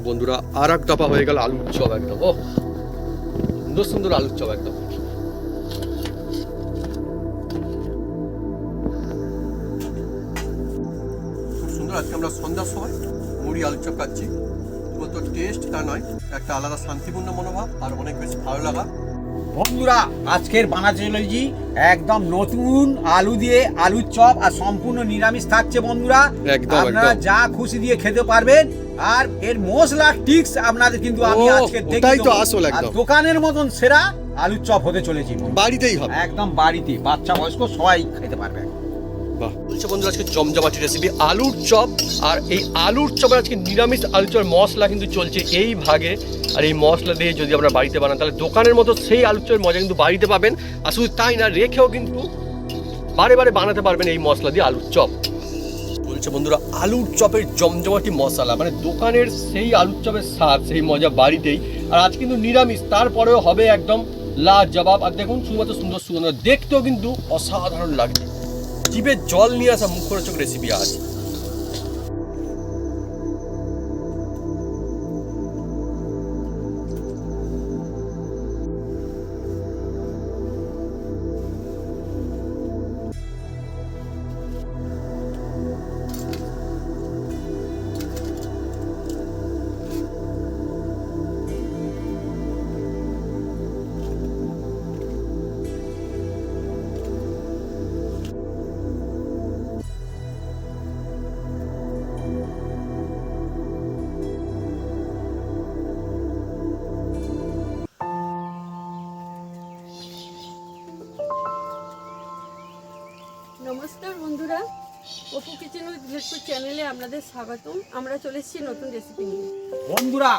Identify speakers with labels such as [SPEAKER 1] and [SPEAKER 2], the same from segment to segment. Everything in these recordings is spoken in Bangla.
[SPEAKER 1] বন্ধুরা আর এক দফা হয়ে গেল আলুর চপ একদম। ও সুন্দর সুন্দর আলুর চপ একদম। খুব সুন্দর। আজকে আমরা সন্ধ্যার সময় মুড়ি আলুর চপ খাচ্ছি। তো টেস্ট তা নয়, একটা আলাদা শান্তিপূর্ণ মনোভাব আর অনেক বেশি ভালো লাগা।
[SPEAKER 2] বন্ধুরা আজকের বানাতে চলেছি একদম নতুন আলু দিয়ে আলুর চপ, আর সম্পূর্ণ নিরামিষ থাকছে বন্ধুরা। আপনারা যা খুশি দিয়ে খেতে পারবেন, আর এর মশলা টিক্স আপনাদের কিন্তু আমি আজকে দেখাই তো আসল একদম দোকানের মতন সেরা আলুর চপ হতে চলেছি।
[SPEAKER 1] বাড়িতেই হবে,
[SPEAKER 2] একদম বাড়িতে বাচ্চা বয়স্ক সবাই খেতে পারবে।
[SPEAKER 1] বলছে বন্ধুরা আজকে জমজমাটি রেসিপি আলুর চপ। আর এই আলুর চপের আজকে নিরামিষ আলুর চপের মশলা কিন্তু চলছে এই ভাগে। আর এই মশলা দিয়ে যদি আমরা বাড়িতে বানান তাহলে দোকানের মতো সেই আলুর চপের মজা কিন্তু বাড়িতে পাবেন। আর শুধু তাই না, রেখেও কিন্তু বারে বারে বানাতে পারবেন এই মশলা দিয়ে আলুর চপ। বলছে বন্ধুরা আলুর চপের জমজমাটি মশলা, মানে দোকানের সেই আলুর চপের স্বাদ সেই মজা বাড়িতেই। আর আজ কিন্তু নিরামিষ, তারপরেও হবে একদম লাজবাব। আর দেখুন শুধুমাত্র সুন্দর সুন্দর, দেখতেও কিন্তু অসাধারণ লাগছে। জিভে জল নিয়ে আসা মুখরোচক রেসিপি আজ।
[SPEAKER 3] নমস্কার বন্ধুরা, অপু কিচেন উইথ ভিলেজপুর চ্যানেলে আপনাদের স্বাগতম। আমরা চলে এসেছি নতুন রেসিপি নিয়ে।
[SPEAKER 2] বন্ধুরা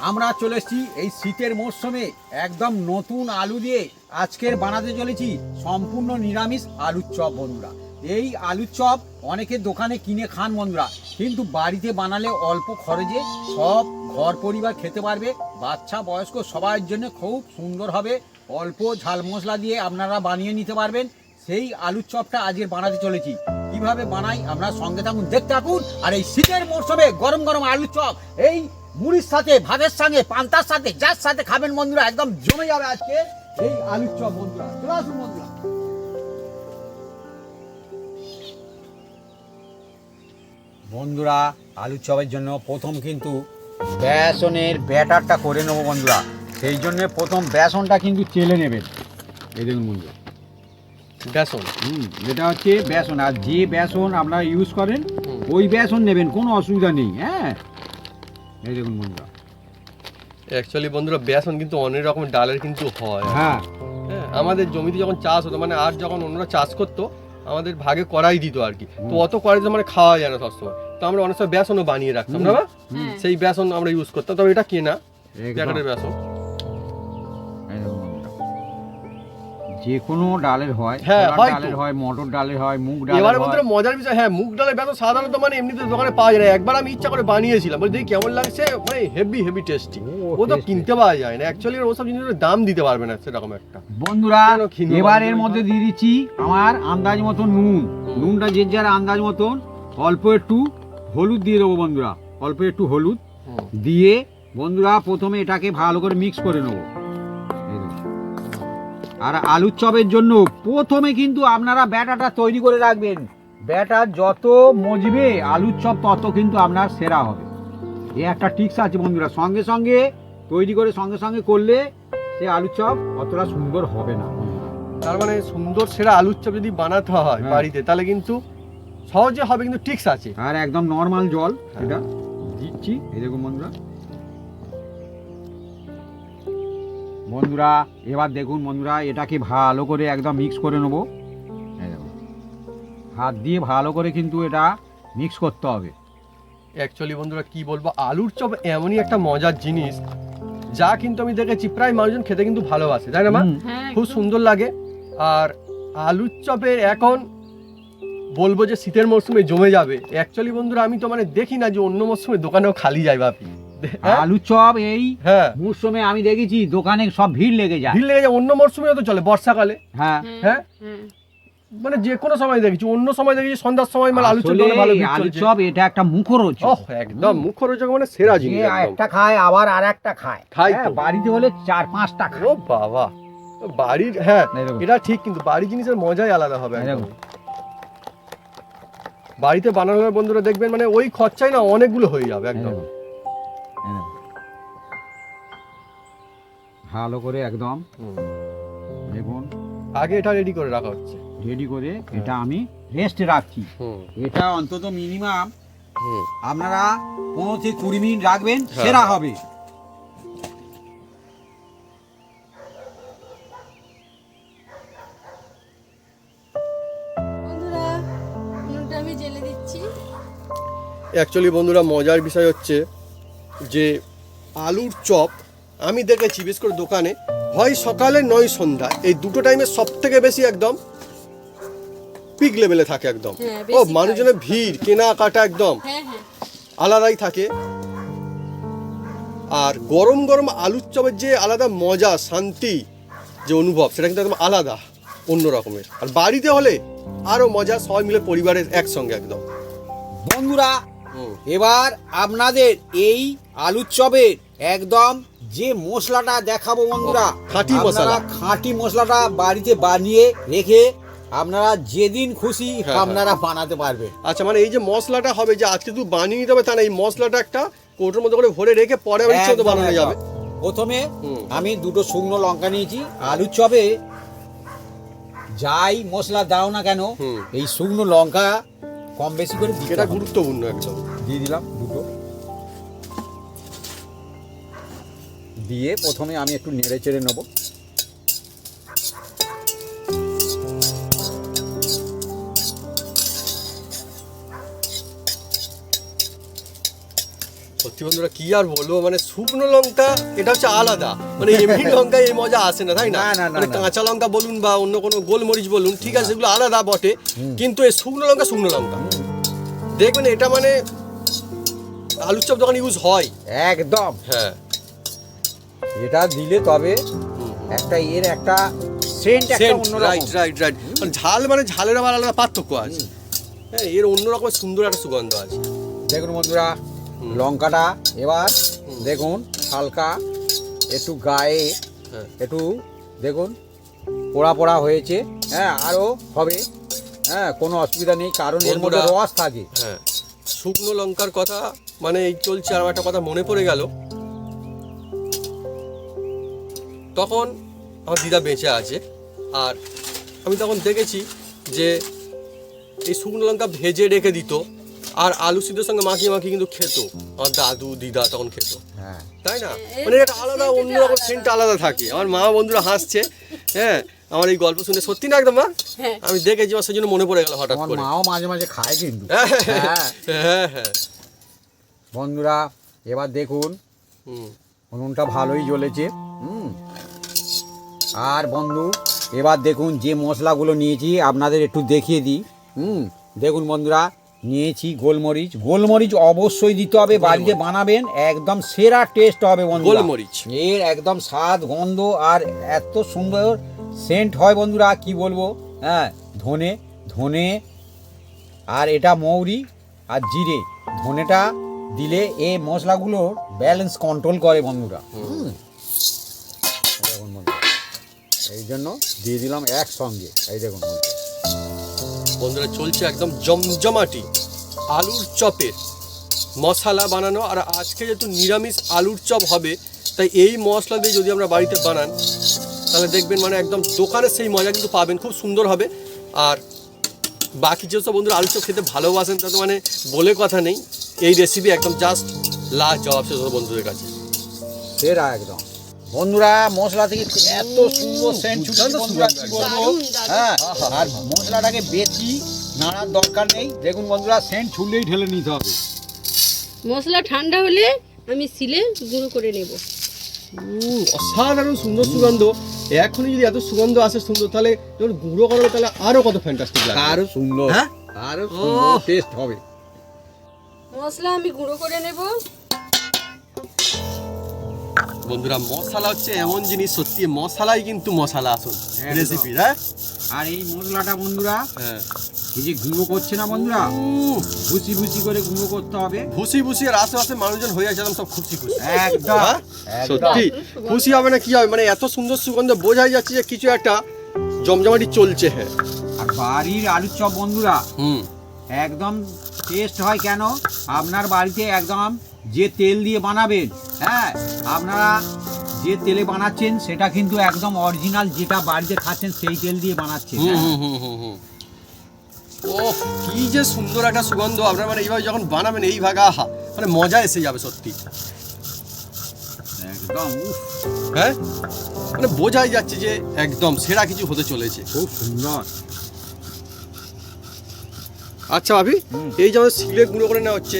[SPEAKER 2] আমরা চলে এসেছি এই শীতের মরশুমে একদম নতুন আলু দিয়ে আজকের বানাতে চলেছি সম্পূর্ণ নিরামিষ আলুর চপ। বন্ধুরা এই আলুর চপ অনেকে দোকানে কিনে খান বন্ধুরা, কিন্তু বাড়িতে বানালে অল্প খরচে সব ঘর পরিবার খেতে পারবে। বাচ্চা বয়স্ক সবার জন্য খুব সুন্দর হবে। অল্প ঝাল মশলা দিয়ে আপনারা বানিয়ে নিতে পারবেন। সেই আলুর চপটা আজকে বানাতে চলেছি। কিভাবে বানাই আপনারা সঙ্গে থাকুন, দেখতে থাকুন। আর এই শীতের মরশুমে গরম গরম আলুর চপ এই মুড়ির সাথে, ভাতের সঙ্গে, পান্তার সাথে, যার সাথে খাবেন বন্ধুরা একদম জমে যাবে আজকে এই আলুর চপ। বন্ধুরা চলে আসুন বন্ধুরা। বন্ধুরা আলুর চপের জন্য প্রথম কিন্তু বেসনের ব্যাটারটা করে নেবো বন্ধুরা। সেই জন্য প্রথম বেসনটা কিন্তু চেলে নেবেন। এই দেখুন বন্ধুরা
[SPEAKER 1] বেসন,
[SPEAKER 2] এটা হচ্ছে বেসন। আর যে বেসন আপনারা ইউজ করেন ওই বেসন নেবেন, কোনো অসুবিধা নেই। হ্যাঁ এই দেখুন বন্ধুরা,
[SPEAKER 1] অ্যাকচুয়ালি বন্ধুরা বেসন কিন্তু অনেক রকম ডালের কিন্তু হয়।
[SPEAKER 2] হ্যাঁ
[SPEAKER 1] হ্যাঁ, আমাদের জমিতে যখন চাষ হতো, মানে আর যখন অন্যরা চাষ করতো আমাদের ভাগে করাই দিত আর কি। তো অত করাই দিত মানে খাওয়া যায় না সবসময়। তো আমরা অনেক সময় বেসনও বানিয়ে রাখতাম না, সেই বেসন আমরা ইউজ করতাম। তবে এটা কেনা প্যাকেটের বেসন।
[SPEAKER 2] যে কোনো ডালের হয়,
[SPEAKER 1] হ্যাঁ
[SPEAKER 2] ডালের হয়, মটর ডালের হয়, মুগ ডালের হয়।
[SPEAKER 1] এবারে বন্ধুরা মজার বিষয়, হ্যাঁ মুগ ডালের বেসন সাধারণত মানে এমনিতে দোকানে পাওয়া যায় না। একবার আমি ইচ্ছা করে বানিয়েছিলাম, বলে দেখি কেমন লাগছে, মানে হেভি হেভি টেস্টি। ও তো কিনতে পাওয়া যায় না অ্যাকচুয়ালি, ওসব জিনিসের দাম দিতে পারবে না সেরকম একটা।
[SPEAKER 2] বন্ধুরা এবার এর মধ্যে দিয়ে দিচ্ছি আমার আন্দাজ মতো নুন। নুনটা যে যার আন্দাজ মতন। অল্প একটু হলুদ দিয়ে দেবো বন্ধুরা, অল্প একটু হলুদ দিয়ে বন্ধুরা প্রথমে এটাকে ভালো করে মিক্স করে নেবো। আর আলুর চপের জন্য প্রথমে কিন্তু আপনারা ব্যাটারটা তৈরি করে রাখবেন। ব্যাটার যত মজবে আলুর চপ তত কিন্তু আপনার সেরা হবে। এই একটা টিপস আছে বন্ধুরা, সঙ্গে সঙ্গে তৈরি করে সঙ্গে সঙ্গে করলে সে আলুর চপ অতটা সুন্দর হবে না।
[SPEAKER 1] তার মানে সুন্দর সেরা আলুর চপ যদি বানাতে হয় বাড়িতে তাহলে কিন্তু সহজে হবে, কিন্তু টিপস আছে।
[SPEAKER 2] আর একদম নর্মাল জল এটা দিচ্ছি। এই দেখুন বন্ধুরা, বন্ধুরা এবার দেখুন বন্ধুরা এটাকে ভালো করে একদম মিক্স করে নেবো। হাত দিয়ে ভালো করে কিন্তু এটা মিক্স করতে হবে।
[SPEAKER 1] অ্যাকচুয়ালি বন্ধুরা কি বলবো, আলুর চপ এমনই একটা মজার জিনিস যা কিন্তু আমি দেখেছি প্রায় মানুষজন খেতে কিন্তু ভালোবাসে, তাই না মা? খুব সুন্দর লাগে। আর আলুর চপের এখন বলবো যে শীতের মরশুমে জমে যাবে। অ্যাকচুয়ালি বন্ধুরা আমি তো মানে দেখি না যে অন্য মরশুমে দোকানেও খালি যায় ভাবি।
[SPEAKER 2] আলু চপ এই মরশুমে আমি দেখেছি দোকানে সব ভিড় লেগে যায়।
[SPEAKER 1] অন্য মরশুমে তো চলে, বর্ষাকালে।
[SPEAKER 2] হ্যাঁ
[SPEAKER 1] হ্যাঁ মানে যে কোনো সময় দেখেছি, অন্য সময় দেখেছি সন্ধ্যার সময় মানে আলু চপ
[SPEAKER 2] আসলে
[SPEAKER 1] দোকানে ভালো
[SPEAKER 2] এই
[SPEAKER 1] বিক্রি
[SPEAKER 2] আলু
[SPEAKER 1] চলছে।
[SPEAKER 2] চপ এটা একটা মুখরোচক।
[SPEAKER 1] ওহ একদম মুখরোচক, মানে সেরা জিনিস
[SPEAKER 2] যে
[SPEAKER 1] একদম।
[SPEAKER 2] একটা খায় আবার আর একটা খায়।
[SPEAKER 1] খায় তো।
[SPEAKER 2] হ্যাঁ, বাড়িতে হলে 4-5টা
[SPEAKER 1] ও
[SPEAKER 2] খায়।
[SPEAKER 1] বাবা, বাড়ির, হ্যাঁ
[SPEAKER 2] এই দেখুন।
[SPEAKER 1] এটা ঠিক, কিন্তু বাড়ির জিনিসের মজাই আলাদা হবে
[SPEAKER 2] এই
[SPEAKER 1] একদম।
[SPEAKER 2] দেখুন।
[SPEAKER 1] বাড়িতে বানানো হবে বন্ধুরা, দেখবেন মানে ওই খরচাই না অনেকগুলো হয়ে যাবে
[SPEAKER 2] এই
[SPEAKER 1] একদম।
[SPEAKER 2] দেখুন। এই দেখুন। ভালো করে একদম
[SPEAKER 1] হুম।
[SPEAKER 2] দেখুন
[SPEAKER 1] আগে এটা রেডি করে রাখা হচ্ছে।
[SPEAKER 2] রেডি করে এটা আমি রেস্টে রাখছি।
[SPEAKER 1] হুম
[SPEAKER 2] এটা অন্তত মিনিমাম
[SPEAKER 1] হুম।
[SPEAKER 2] আপনারা 15 থেকে 20 মিনিট রাখবেন,
[SPEAKER 1] হ্যাঁ।
[SPEAKER 2] সেরা হবে।
[SPEAKER 3] বন্ধুরা উনুনটা আমি জেলে দিচ্ছি।
[SPEAKER 1] অ্যাকচুয়ালি বন্ধুরা মজার বিষয় হচ্ছে যে আলুর চপ আমি দেখেছি বিশেষ করে দোকানে হয় সকালে নয় সন্ধ্যা, এই দুটো টাইমে সব থেকে বেশি একদম পিক লেভেলে থাকে একদম।
[SPEAKER 3] হ্যাঁ,
[SPEAKER 1] ও
[SPEAKER 3] বেশি
[SPEAKER 1] মানুষজনের ভিড় কেনাকাটা একদম
[SPEAKER 3] হ্যাঁ হ্যাঁ
[SPEAKER 1] আলাদাই থাকে। আর গরম গরম আলুর চপের যে আলাদা মজা শান্তি যে অনুভব, সেটা কিন্তু একদম আলাদা অন্য রকমের। আর বাড়িতে হলে আরও মজা, সবাই মিলে পরিবারের একসঙ্গে একদম।
[SPEAKER 2] বন্ধুরা
[SPEAKER 1] হুম।
[SPEAKER 2] এবার আপনাদের এই আলুর চপের একদম যে মশলাটা দেখাবো বন্ধুরা,
[SPEAKER 1] খাঁটি
[SPEAKER 2] আপনারা
[SPEAKER 1] মশলা।
[SPEAKER 2] খাঁটি মশলাটা বাড়িতে বানিয়ে রেখে আপনারা যেদিন খুশি
[SPEAKER 1] হ্যাঁ,
[SPEAKER 2] আপনারা বানাতে পারবেন।
[SPEAKER 1] আচ্ছা, মানে এই যে মশলাটা হবে যে আজকে তুই বানিয়ে নিতে হবে তা না, এই মশলাটা একটা কৌটোর মধ্যে করে ভরে রেখে পরে আবার ইচ্ছে মতো
[SPEAKER 2] একদম,
[SPEAKER 1] বানানো
[SPEAKER 2] একদম।
[SPEAKER 1] যাবে।
[SPEAKER 2] প্রথমে
[SPEAKER 1] হুম।
[SPEAKER 2] আমি 2টো শুকনো লঙ্কা নিয়েছি। আলুর চপে যাই মশলা দাও না কেন,
[SPEAKER 1] হুম।
[SPEAKER 2] এই শুকনো লঙ্কা কম বেশি করে দিতে
[SPEAKER 1] এটা
[SPEAKER 2] হবে।
[SPEAKER 1] গুরুত্বপূর্ণ একদম।
[SPEAKER 2] দিয়ে দিলাম 2টো। দিয়ে প্রথমে আমি একটু নেড়ে চেড়ে নেবো।
[SPEAKER 1] সত্যি বন্ধুরা কি আর বলবো, মানে শুকনো লঙ্কা এটা হচ্ছে আলাদা, মানে এমনি লঙ্কায় এই মজা আসে না, তাই না?
[SPEAKER 2] না, না, না,
[SPEAKER 1] মানে
[SPEAKER 2] না।
[SPEAKER 1] কাঁচা লঙ্কা বলুন বা অন্য কোনো গোলমরিচ বলুন, ঠিক আছে সেগুলো আলাদা বটে, কিন্তু এই শুকনো লঙ্কা দেখবেন এটা মানে আলুর চপ যখন ইউজ হয়,
[SPEAKER 2] একদম
[SPEAKER 1] হ্যাঁ
[SPEAKER 2] এটা দিলে তবে একটা এর একটা সেন্ট একটা
[SPEAKER 1] রাইট
[SPEAKER 2] অন্যরকম।
[SPEAKER 1] রাইট রাইট, ঝাল মানে ঝালের আবার আলাদা পার্থক্য আছে, হ্যাঁ এর অন্যরকম সুন্দর একটা সুগন্ধ আছে।
[SPEAKER 2] দেখুন বন্ধুরা লঙ্কাটা এবার দেখুন হালকা একটু গায়ে
[SPEAKER 1] হ্যাঁ।
[SPEAKER 2] একটু দেখুন পোড়া পোড়া হয়েছে। হ্যাঁ আরও হবে, হ্যাঁ কোনো অসুবিধা নেই, কারণ এর মধ্যে
[SPEAKER 1] বন্ধুরা,
[SPEAKER 2] রস থাকে।
[SPEAKER 1] হ্যাঁ শুকনো লঙ্কার কথা মানে এই চলছে, আর একটা কথা মনে পড়ে গেল, তখন আমার দিদা বেঁচে আছে, আর আমি তখন দেখেছি যে এই শুকনো লঙ্কা ভেজে রেখে দিত আর আলু সিদ্ধের সঙ্গে মাখিয়ে মাখিয়ে কিন্তু খেত আমার দাদু দিদা তখন খেত,
[SPEAKER 2] হ্যাঁ
[SPEAKER 1] তাই না?
[SPEAKER 3] হ্যাঁ,
[SPEAKER 1] মানে একটা আলাদা
[SPEAKER 3] সেন্টটা
[SPEAKER 1] অন্যরকম
[SPEAKER 3] আলাদা।
[SPEAKER 1] সেন্ট আলাদা থাকে। আমার মা বন্ধুরা হাসছে, হ্যাঁ আমার এই গল্প শুনে, সত্যি না একদম মা?
[SPEAKER 3] হ্যাঁ।
[SPEAKER 1] আমি দেখেছি, আমার সেই জন্য মনে পড়ে গেল হঠাৎ
[SPEAKER 2] আমার
[SPEAKER 1] করে।
[SPEAKER 2] মাও মাঝে মাঝে খায় কিন্তু।
[SPEAKER 1] হ্যাঁ
[SPEAKER 2] হ্যাঁ
[SPEAKER 1] হ্যাঁ হ্যাঁ।
[SPEAKER 2] বন্ধুরা এবার দেখুন
[SPEAKER 1] হুম।
[SPEAKER 2] উনুনটা ভালোই জ্বলেছে। আর বন্ধু এবার দেখুন যে মশলাগুলো নিয়েছি আপনাদের একটু দেখিয়ে দিই। দেখুন বন্ধুরা নিয়েছি গোলমরিচ। গোলমরিচ অবশ্যই দিতে হবে, বাড়িতে বানাবেন একদম সেরা টেস্ট হবে বন্ধুরা।
[SPEAKER 1] গোলমরিচ
[SPEAKER 2] এর একদম স্বাদ গন্ধ আর এত সুন্দর সেন্ট হয় বন্ধুরা কি বলবো। হ্যাঁ ধনে ধনে আর এটা মৌরি আর জিরে। ধনেটা দিলে এই মশলাগুলোর ব্যালেন্স কন্ট্রোল করে বন্ধুরা। দেখুন বন্ধুরা এই জন্য দিয়ে দিলাম একসঙ্গে। এই দেখুন
[SPEAKER 1] বন্ধুরা চলছে একদম জমজমাটি আলুর চপের মশলা বানানো। আর আজকে যেহেতু নিরামিষ আলুর চপ হবে, তাই এই মশলা দিয়ে যদি আমরা বাড়িতে বানান তাহলে দেখবেন মানে একদম দোকানের সেই মজা কিন্তু পাবেন, খুব সুন্দর হবে। আর বাকি যেসব বন্ধুরা আলুর চপ খেতে ভালোবাসেন তা তো মানে বলে কথা নেই, এই রেসিপি একদম জাস্ট লাজবাব সেসব বন্ধুদের কাছে।
[SPEAKER 2] সেরা একদম বন্ধুরা মশলা থেকে এত সুন্দর সেন্ট ছুটছে বন্ধুরা কি বলবো।
[SPEAKER 3] দারুণ, দারুণ।
[SPEAKER 2] হ্যাঁ আর মশলাটাকে বেশি নাড়ার দরকার নেই। দেখুন বন্ধুরা সেন্ট ছুটলেই ঢেলে নিতে হবে।
[SPEAKER 3] মশলা ঠান্ডা হলে আমি সিলে গুঁড়ো করে নেব।
[SPEAKER 1] অসাধারণ সুন্দর সুগন্ধ। এখনই যদি এত সুগন্ধ আসে সুন্দর, তাহলে যখন গুঁড়ো করা হবে তাহলে আরো কত ফ্যান্টাস্টিক লাগে।
[SPEAKER 2] আরো সুন্দর,
[SPEAKER 1] হ্যাঁ?
[SPEAKER 2] আরো সুন্দর টেস্ট হবে।
[SPEAKER 3] মশলা আমি গুঁড়ো করে নেব।
[SPEAKER 1] বন্ধুরা মশলা হচ্ছে এমন জিনিস, সত্যি মশলাই কিন্তু মশলা আসল
[SPEAKER 2] একদম।
[SPEAKER 1] রেসিপির। হ্যাঁ
[SPEAKER 2] আর এই মশলাটা বন্ধুরা
[SPEAKER 1] হ্যাঁ
[SPEAKER 2] এই যে গুঁড়ো করছে না বন্ধুরা, ভুসি ভুসি করে গুঁড়ো করতে হবে।
[SPEAKER 1] খুশি খুশি আর আশেপাশে মানুষজন হয়ে আছে সব খুশি খুশি।
[SPEAKER 2] একদম
[SPEAKER 1] হ্যাঁ?
[SPEAKER 2] একদম।
[SPEAKER 1] সত্যি খুশি হবে না কি হবে, মানে এত সুন্দর সুগন্ধ বোঝাই যাচ্ছে যে কিছু একটা জমজমাটি চলছে। হ্যাঁ
[SPEAKER 2] আর বাড়ির আলুর চপ বন্ধুরা
[SPEAKER 1] হুম
[SPEAKER 2] একদম টেস্ট হয় কেন, আপনার বাড়িতে একদম যে তেল দিয়ে বানাবেন, হ্যাঁ আপনারা যে তেলে বানাচ্ছেন সেটা কিন্তু একদম অরিজিনাল, যেটা বাড়িতে খাচ্ছেন সেই তেল দিয়ে বানাচ্ছেন।
[SPEAKER 1] হুম
[SPEAKER 2] হ্যাঁ?
[SPEAKER 1] হুম হুম হুম। ও কি যে সুন্দর একটা সুগন্ধ, আপনার মানে এইভাবে যখন বানাবেন এই ভাগে আহা মানে মজা এসে যাবে সত্যি।
[SPEAKER 2] একদম উফ,
[SPEAKER 1] হ্যাঁ মানে বোঝাই যাচ্ছে যে একদম সেরা কিছু হতে চলেছে।
[SPEAKER 2] খুব সুন্দর।
[SPEAKER 1] আচ্ছা ভাবি,
[SPEAKER 2] হুম।
[SPEAKER 1] এই যে আমাদের শিলে গুঁড়ো করে নেওয়া হচ্ছে,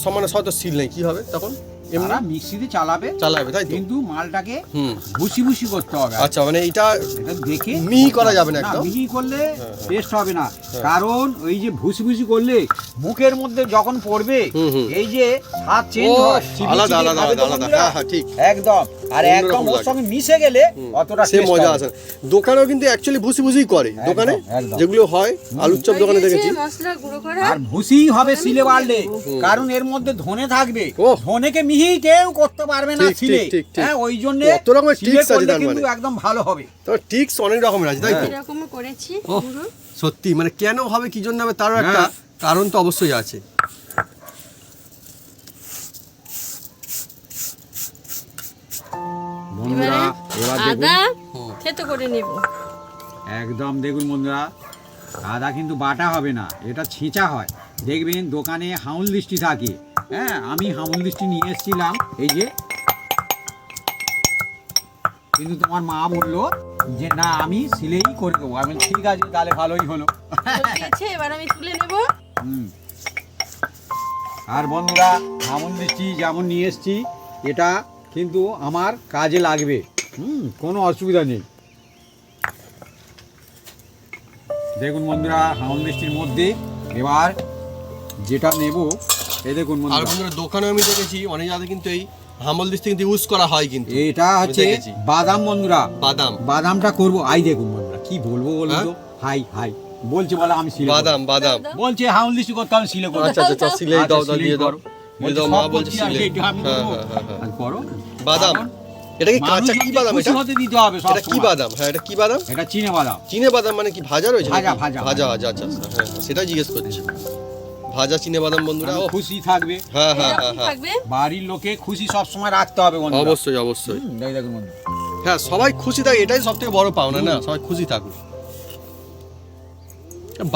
[SPEAKER 1] সমানে হয়তো শিল নেই, কি হবে তখন? এমনি
[SPEAKER 2] এমনি মিক্সিতে চালাবে,
[SPEAKER 1] চালাবে তাই তো?
[SPEAKER 2] কিন্তু মালটাকে
[SPEAKER 1] হুম
[SPEAKER 2] ভুসি ভুসি করতে হবে।
[SPEAKER 1] আচ্ছা মানে এটা
[SPEAKER 2] এটা দেখে
[SPEAKER 1] মিহি করা যাবে না একদম?
[SPEAKER 2] মিহি করলে
[SPEAKER 1] হ্যাঁ, হ্যাঁ।
[SPEAKER 2] টেস্ট হবে না, কারণ ওই যে ভুসি ভুসি করলে মুখের মধ্যে যখন পড়বে
[SPEAKER 1] হুম, হুম।
[SPEAKER 2] এই যে হাত চেঞ্জ
[SPEAKER 1] ও,
[SPEAKER 2] হয়, চিবিয়ে
[SPEAKER 1] আলাদা
[SPEAKER 2] চিবিয়ে
[SPEAKER 1] আলাদা
[SPEAKER 2] খাবে তো
[SPEAKER 1] আলাদা,
[SPEAKER 2] বন্ধুরা।
[SPEAKER 1] হ্যাঁ হ্যাঁ ঠিক।
[SPEAKER 2] একদম, আর
[SPEAKER 1] অন্যরকম
[SPEAKER 2] একদম ওর
[SPEAKER 1] লাগে।
[SPEAKER 2] সঙ্গে মিশে গেলে অতটা
[SPEAKER 1] সে
[SPEAKER 2] taste
[SPEAKER 1] মজা
[SPEAKER 2] হবে
[SPEAKER 1] আসে না। দোকানেও কিন্তু অ্যাকচুয়ালি ভুসি ভুসিই করে
[SPEAKER 2] একদম,
[SPEAKER 1] দোকানে,
[SPEAKER 2] একদম।
[SPEAKER 1] যেগুলো হয় আলুর চপ দোকানে
[SPEAKER 3] ওই যে
[SPEAKER 1] দেখেছি।
[SPEAKER 3] মশলা গুঁড়ো করা
[SPEAKER 2] আর ভুসি হবে সিলে বাড়লে, কারণ এর মধ্যে ধনে থাকবে।
[SPEAKER 1] ওহ।
[SPEAKER 2] ধনেকে মিহি কেউ করতে পারবে না
[SPEAKER 1] ঠিক,
[SPEAKER 2] সিলে।
[SPEAKER 1] ঠিক, ঠিক, ঠিক।
[SPEAKER 2] হ্যাঁ, ওই জন্য
[SPEAKER 1] কত রকমের
[SPEAKER 2] সিলে
[SPEAKER 1] tricks আছে
[SPEAKER 2] করলে
[SPEAKER 1] তার
[SPEAKER 2] কিন্তু
[SPEAKER 1] মানে।
[SPEAKER 2] একদম ভালো হবে।
[SPEAKER 1] তবে টিক্স অনেক রকমের আছে তাই তো?
[SPEAKER 3] এরকম করেছি
[SPEAKER 1] ওহ।
[SPEAKER 3] গুঁড়ো।
[SPEAKER 1] সত্যি মানে কেন হবে কি জন্য হবে তারও একটা
[SPEAKER 2] হ্যাঁ।
[SPEAKER 1] কারণ তো অবশ্যই আছে।
[SPEAKER 2] বন্ধুরা এবার দেখুন,
[SPEAKER 3] আদা
[SPEAKER 1] হুম।
[SPEAKER 3] থেতো করে নেব।
[SPEAKER 2] একদম দেখুন বন্ধুরা, আদা কিন্তু বাটা হবে না, এটা ছেঁচা হয়। দেখবেন দোকানে হাউল দৃষ্টি থাকে, হ্যাঁ আমি হাউল দৃষ্টি নিয়ে এসেছিলাম এই যে, কিন্তু তোমার মা বললো যে না আমি সিলেই করে দেবো। আমি বললাম, ঠিক আছে তাহলে ভালোই হলো।
[SPEAKER 3] দিয়েছে, এবার আমি তুলে নেব।
[SPEAKER 2] হুম। আর বন্ধুরা হাউল দৃষ্টি যেমন নিয়ে এসেছি, এটা কিন্তু আমার কাজে লাগবে, কোনো অসুবিধা নেই। দেখুন বন্ধুরা হাউল দৃষ্টির মধ্যে এবার যেটা নেব, এই দেখুন
[SPEAKER 1] আর
[SPEAKER 2] বন্ধুরা,
[SPEAKER 1] বন্ধুরা দোকানে আমি দেখেছি অনেক জায়গায় কিন্তু এই হামল দিস কিন্তু ইউজ করা হয় কিন্তু।
[SPEAKER 2] এটা হচ্ছে
[SPEAKER 1] দেখেছি।
[SPEAKER 2] বাদাম বন্ধুরা,
[SPEAKER 1] বাদাম
[SPEAKER 2] বাদামটা করব। আই দেখুন বন্ধুরা কি বলবো বলুন তো, হাই হাই বলছে বলে আমি সিলে করবো।
[SPEAKER 1] বাদাম বাদাম।
[SPEAKER 2] বলছে হাউল দৃষ্টি করতে আমি সিলে করবো।
[SPEAKER 1] আচ্ছা আচ্ছা আচ্ছা সিলেই
[SPEAKER 2] আচ্ছা,
[SPEAKER 1] দাও দাও
[SPEAKER 2] সিলেই
[SPEAKER 1] দিয়ে দাও
[SPEAKER 2] করো।
[SPEAKER 1] দিয়ে দাও,
[SPEAKER 2] বলছে,
[SPEAKER 1] মা
[SPEAKER 2] সব
[SPEAKER 1] বলছে
[SPEAKER 2] করছি আর
[SPEAKER 1] সিলে।
[SPEAKER 2] সেইটা আমি
[SPEAKER 1] হ্যাঁ
[SPEAKER 2] করবো।
[SPEAKER 1] হ্যাঁ হ্যাঁ হ্যাঁ।
[SPEAKER 2] আর করো।
[SPEAKER 1] বাদাম,
[SPEAKER 2] কারণ
[SPEAKER 1] এটা কি কাঁচা কি
[SPEAKER 2] মানুষজনকে
[SPEAKER 1] বাদাম?
[SPEAKER 2] খুশি
[SPEAKER 1] এটা
[SPEAKER 2] হতে দিতে হবে সব
[SPEAKER 1] এটা কি
[SPEAKER 2] সময়।
[SPEAKER 1] বাদাম? হ্যাঁ এটা কি বাদাম?
[SPEAKER 2] এটা চীনে বাদাম।
[SPEAKER 1] চিনে বাদাম মানে কি ভাজা রয়েছে নাকি?
[SPEAKER 2] ভাজা, ভাজা,
[SPEAKER 1] ভাজা ভাজা আচ্ছা আচ্ছা হ্যাঁ সেটাই জিজ্ঞেস করছি। ভাজা চিনে বাদাম বন্ধুরা। ও
[SPEAKER 2] খুশি থাকবে,
[SPEAKER 1] হ্যাঁ হ্যাঁ হ্যাঁ
[SPEAKER 3] এরকম
[SPEAKER 1] হ্যাঁ
[SPEAKER 3] থাকবে।
[SPEAKER 2] বাড়ির লোকে খুশি সব সময় রাখতে হবে বন্ধুরা।
[SPEAKER 1] অবশ্যই অবশ্যই।
[SPEAKER 2] দেখুন বন্ধু,
[SPEAKER 1] হ্যাঁ সবাই খুশি থাকে, এটাই সব থেকে বড় পাওনা না, সবাই খুশি থাকুক।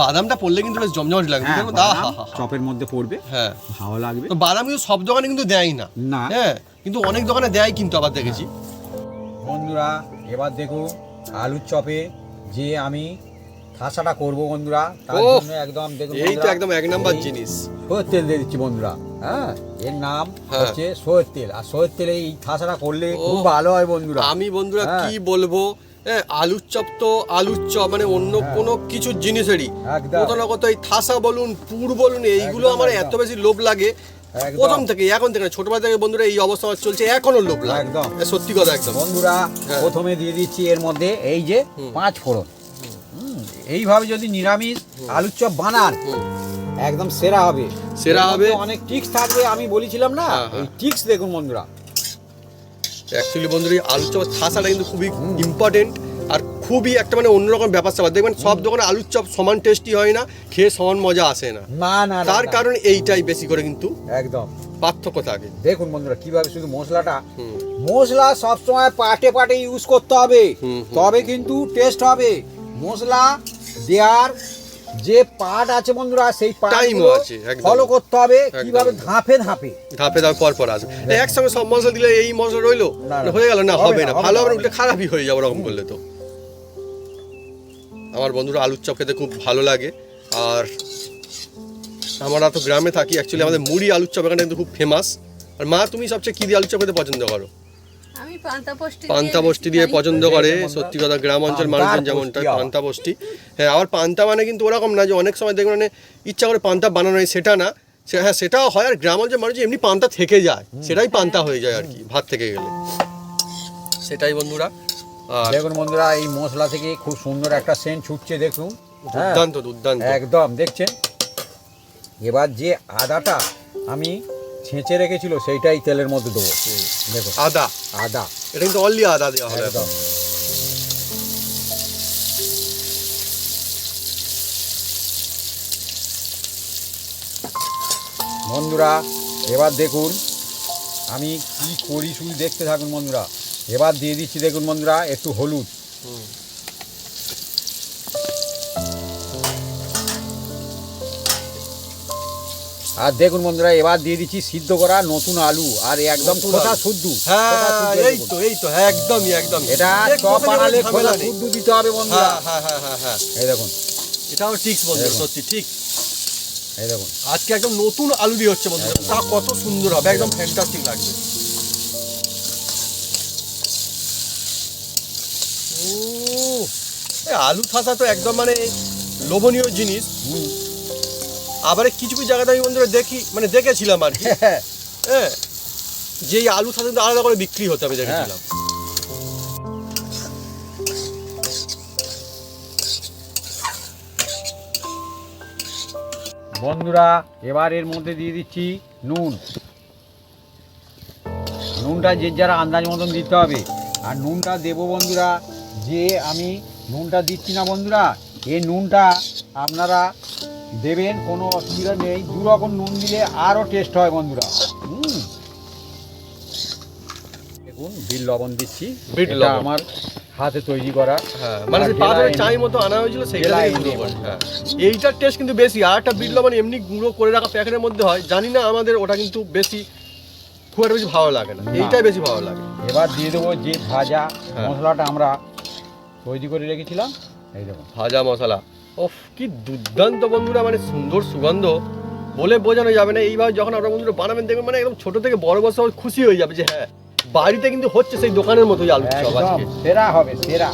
[SPEAKER 1] বাদামটা পড়লে কিন্তু বেশ জমজমাট লাগবে।
[SPEAKER 2] হ্যাঁ,
[SPEAKER 1] দেখো, দা,
[SPEAKER 2] বাদাম
[SPEAKER 1] হা, হা, হা।
[SPEAKER 2] চপের মধ্যে পড়বে,
[SPEAKER 1] হ্যাঁ
[SPEAKER 2] ভালো লাগবে।
[SPEAKER 1] তো বাদাম কিন্তু সব দোকানে কিন্তু দেয় না।
[SPEAKER 2] না
[SPEAKER 1] হ্যাঁ কিন্তু অনেক দোকানে দেয় কিন্তু আবার দেখেছি।
[SPEAKER 2] বন্ধুরা এবার দেখো আলুর চপে যে আমি ঠাসাটা করব বন্ধুরা, তার
[SPEAKER 1] ওহ,
[SPEAKER 2] জন্য একদম দেখুন
[SPEAKER 1] এই তো
[SPEAKER 2] বন্ধুরা,
[SPEAKER 1] একদম এক নাম্বার
[SPEAKER 2] এই
[SPEAKER 1] জিনিস।
[SPEAKER 2] সয়ের তেল দিয়ে দিচ্ছি বন্ধুরা। হ্যাঁ এর নাম
[SPEAKER 1] হ্যাঁ।
[SPEAKER 2] হচ্ছে সয়ের তেল, আর সয়ের তেলে এই ঠাসাটা করলে খুব
[SPEAKER 1] ওহ,
[SPEAKER 2] ভালো হয় বন্ধুরা।
[SPEAKER 1] আমি বন্ধুরা
[SPEAKER 2] হ্যাঁ।
[SPEAKER 1] কি বলবো, হ্যাঁ আলুর চপ তো আলুর চপ মানে অন্য
[SPEAKER 2] হ্যাঁ।
[SPEAKER 1] কোনো কিছু জিনিসেরই
[SPEAKER 2] একদম
[SPEAKER 1] কোথাও না কোথাও এই থাসা বলুন পুর বলুন এইগুলো
[SPEAKER 2] একদম,
[SPEAKER 1] আমার
[SPEAKER 2] একদম।
[SPEAKER 1] এত বেশি লোভ লাগে
[SPEAKER 2] একদম।
[SPEAKER 1] প্রথম থেকে, এখন থেকে না, ছোটবেলা থেকে বন্ধুরা এই অবস্থা আমার চলছে, এখনো লোভ লাগে
[SPEAKER 2] একদম।
[SPEAKER 1] সত্যি কথা একদম।
[SPEAKER 2] বন্ধুরা
[SPEAKER 1] হ্যাঁ।
[SPEAKER 2] প্রথমে দিয়ে দিচ্ছি এর মধ্যে এই যে 5 ফোড়ন। এইভাবে যদি নিরামিষ আলুর চপ বানান
[SPEAKER 1] হুম।
[SPEAKER 2] একদম সেরা হবে,
[SPEAKER 1] সেরা
[SPEAKER 2] এর মধ্যে
[SPEAKER 1] হবে।
[SPEAKER 2] অনেক টিক্স থাকবে, আমি বলেছিলাম না,
[SPEAKER 1] হ্যাঁ, হ্যাঁ।
[SPEAKER 2] এই টিক্স দেখুন বন্ধুরা।
[SPEAKER 1] অ্যাকচুয়ালি বন্ধুরা এই আলুর চপ থাসাটা কিন্তু খুবই ইম্পর্টেন্ট আর খুবই একটা মানে অন্যরকম ব্যাপার স্যাপার। দেখবেন সব দোকানে আলুর চপ সমান টেস্টি হয় না, খেয়ে সমান মজা আসে না,
[SPEAKER 2] না না না,
[SPEAKER 1] তার
[SPEAKER 2] না।
[SPEAKER 1] কারণ এইটাই বেশি করে কিন্তু
[SPEAKER 2] একদম
[SPEAKER 1] পার্থক্য থাকে।
[SPEAKER 2] দেখুন বন্ধুরা কিভাবে শুধু মশলাটা,
[SPEAKER 1] হুম।
[SPEAKER 2] মশলা সবসময় পাটে পাটে ইউজ করতে হবে,
[SPEAKER 1] হুম, হুম।
[SPEAKER 2] তবে কিন্তু টেস্ট হবে। মশলা দেওয়ার যে পাট আছে বন্ধুরা, সেই
[SPEAKER 1] Time
[SPEAKER 2] পাটগুলো
[SPEAKER 1] আছে, একদম।
[SPEAKER 2] ফলো করতে হবে,
[SPEAKER 1] একদম।
[SPEAKER 2] কিভাবে ধাপে ধাপে।
[SPEAKER 1] ধাপে ধাপে পর পর আসবে। এই একসঙ্গে সব মশলা দিলে এই মশলা রইলো
[SPEAKER 2] না, না।
[SPEAKER 1] হয়ে গেল না, হবে না, ভালো হবে না,
[SPEAKER 2] হবে
[SPEAKER 1] উল্টে খারাপই হয়ে যাবে ওরকম করলে তো। আমার বন্ধুরা আলুর চপ খেতে খুব ভালো লাগে, আর আমরা তো গ্রামে থাকি, অ্যাকচুয়ালি আমাদের মুড়ি আলুর চপ এখানে কিন্তু খুব ফেমাস। আর মা তুমি সবচেয়ে কি দিয়ে আলুর চপ খেতে পছন্দ করো?
[SPEAKER 3] আমি পান্তা পোস্টি
[SPEAKER 1] পান্তা বষ্টি দিয়ে পছন্দ করে, সত্যি কথা গ্রাম অঞ্চল মানুষজন যেমনটা পান্তা বষ্টি। হ্যাঁ আবার পান্তা মানে কিন্তু ওরকম না যে অনেক সময় দেখবেন মানে ইচ্ছা করে পান্তা বানানো হয়, সেটা না। হ্যাঁ সেটাও হয়, আর গ্রাম অঞ্চল মানুষ এমনি পান্তা থেকে যায়, সেটাই পান্তা হয়ে যায় আর কি ভাত থেকে গেলে। সেটাই বন্ধুরা। আর
[SPEAKER 2] দেখুন বন্ধুরা, এই মশলা থেকে খুব সুন্দর একটা সেন্ট ছুটছে দেখুন। হ্যাঁ,
[SPEAKER 1] দুর্দান্ত দুর্দান্ত
[SPEAKER 2] একদম দেখছেন। এবার যে আদাটা আমি ছেঁচে রেখেছিল সেইটাই তেলের মধ্যে দেবো। দেখুন
[SPEAKER 1] আদা,
[SPEAKER 2] আদা
[SPEAKER 1] এটা কিন্তু অনলি আদা দেওয়া হবে
[SPEAKER 2] একদম। বন্ধুরা এবার দেখুন আমি কি করি, শুধু দেখতে থাকুন বন্ধুরা। এবার দিয়ে দিচ্ছি দেখুন বন্ধুরা একটু হলুদ। আর দেখুন বন্ধুরা এবার দিয়ে দিচ্ছি সিদ্ধ করা নতুন আলু, আর একদম
[SPEAKER 1] নতুন
[SPEAKER 2] খোসা
[SPEAKER 1] আলু।
[SPEAKER 2] শুদ্ধ।
[SPEAKER 1] হ্যাঁ এই তো একদমই একদমই
[SPEAKER 2] এটা চপ বানালে খোসা শুদ্ধ দিতে হবে বন্ধুরা।
[SPEAKER 1] হ্যাঁ
[SPEAKER 2] এই দেখুন,
[SPEAKER 1] এটাও ঠিক বন্ধু,
[SPEAKER 2] দেখুন।
[SPEAKER 1] সত্যি ঠিক।
[SPEAKER 2] এই দেখুন
[SPEAKER 1] আজকে একদম নতুন আলু দিয়ে হচ্ছে বন্ধু,
[SPEAKER 2] একদম।
[SPEAKER 1] তা কত সুন্দর হবে, একদম ফ্যান্টাস্টিক লাগবে। আলু থাসা তো একদম মানে লোভনীয় জিনিস।
[SPEAKER 2] হুম।
[SPEAKER 1] আবার কিছু কিছু জায়গাতে আমি বন্ধুরা দেখি, মানে দেখেছিলাম আর কি, হ্যাঁ, যে এই আলু থাসা কিন্তু আলাদা করে বিক্রি হতে আমি দেখেছিলাম।
[SPEAKER 2] বন্ধুরা এবার এর মধ্যে দিয়ে দিচ্ছি নুন। নুনটা যে যারা আন্দাজ মতন দিতে হবে। আর নুনটা দেবো বন্ধুরা, যে আমি নুনটা দিচ্ছি না বন্ধুরা, এই নুনটা আপনারা দেবেন, কোনো অসুবিধা নেই। দু রকম নুন দিলে আরও টেস্ট হয় বন্ধুরা। দেখুন বিট লবণ দিচ্ছি,
[SPEAKER 1] বিট
[SPEAKER 2] এটা
[SPEAKER 1] লবণ।
[SPEAKER 2] আমার হাতে তৈরি করা।
[SPEAKER 1] হ্যাঁ, মানে
[SPEAKER 2] আর
[SPEAKER 1] যে পাথরের
[SPEAKER 2] জেলায়
[SPEAKER 1] চাই মতো আনা হয়েছিল সেইটা
[SPEAKER 2] জেলায়
[SPEAKER 1] থেকে গুঁড়ো
[SPEAKER 2] নেই।
[SPEAKER 1] করে। হ্যাঁ, এইটার টেস্ট কিন্তু বেশি। আর একটা বিট লবণ এমনি গুঁড়ো করে রাখা প্যাকেটের মধ্যে হয়, জানি না আমাদের ওটা কিন্তু বেশি খুব একটা বেশি ভালো লাগে না,
[SPEAKER 2] না।
[SPEAKER 1] এইটাই বেশি ভালো লাগে।
[SPEAKER 2] এবার দিয়ে দেবো যে ভাজা
[SPEAKER 1] হ্যাঁ।
[SPEAKER 2] মশলাটা আমরা তৈরি করে রেখেছিলাম। এই দেখুন
[SPEAKER 1] ভাজা মশলা, ওফ কি দুর্দান্ত বন্ধুরা, মানে সুন্দর সুগন্ধ বলে বোঝানো যাবে না। এইভাবে যখন আপনারা বন্ধুরা বানাবেন দেখবেন মানে একদম ছোট থেকে বড় বড় সবাই খুশি হয়ে যাবে যে হ্যাঁ বাড়িতে কিন্তু হচ্ছে সেই দোকানের মতোই আলুর চপ
[SPEAKER 2] একদম
[SPEAKER 1] আজকে।
[SPEAKER 2] সেরা হবে, সেরা।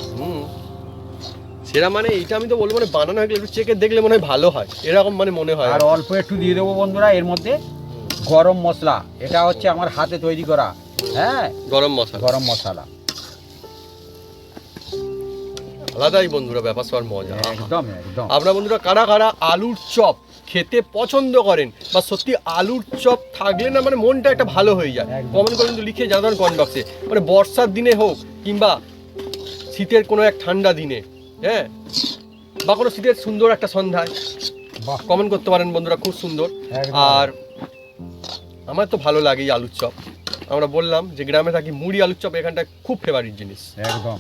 [SPEAKER 1] সেরা মানে এইটা আমি তো বলবো, মানে বানানো হয়ে গেলে একটু চেকে দেখলে মনে হয় ভালো হয়, এরকম মানে মনে হয়।
[SPEAKER 2] আর অল্প একটু দিয়ে দেবো বন্ধুরা এর মধ্যে গরম মশলা। এটা হচ্ছে আমার হাতে তৈরি করা, হ্যাঁ,
[SPEAKER 1] গরম মশলা
[SPEAKER 2] গরম মশলা।
[SPEAKER 1] আলাদাই বন্ধুরা ব্যাপার সবার মজা।
[SPEAKER 2] একদম একদম।
[SPEAKER 1] আপনারা বন্ধুরা কারা কারা আলুর চপ খেতে পছন্দ করেন, বা সত্যি আলুর চপ থাকলে না মানে মনটা একটা ভালো হয়ে যায়,
[SPEAKER 2] একদম।
[SPEAKER 1] কমেন্ট করে কিন্তু লিখে জানান কমেন্ট বক্সে। মানে বর্ষার দিনে হোক কিংবা শীতের কোনো এক ঠান্ডা দিনে, হ্যাঁ, বা কোনো শীতের সুন্দর একটা সন্ধ্যায়
[SPEAKER 2] বাহ,
[SPEAKER 1] কমেন্ট করতে পারেন বন্ধুরা, খুব সুন্দর।
[SPEAKER 2] একদম।
[SPEAKER 1] আর আমার তো ভালো লাগে এই আলুর চপ। আমরা বললাম যে গ্রামে থাকি, মুড়ি আলুর চপ এখানটা খুব ফেভারিট জিনিস।
[SPEAKER 2] একদম।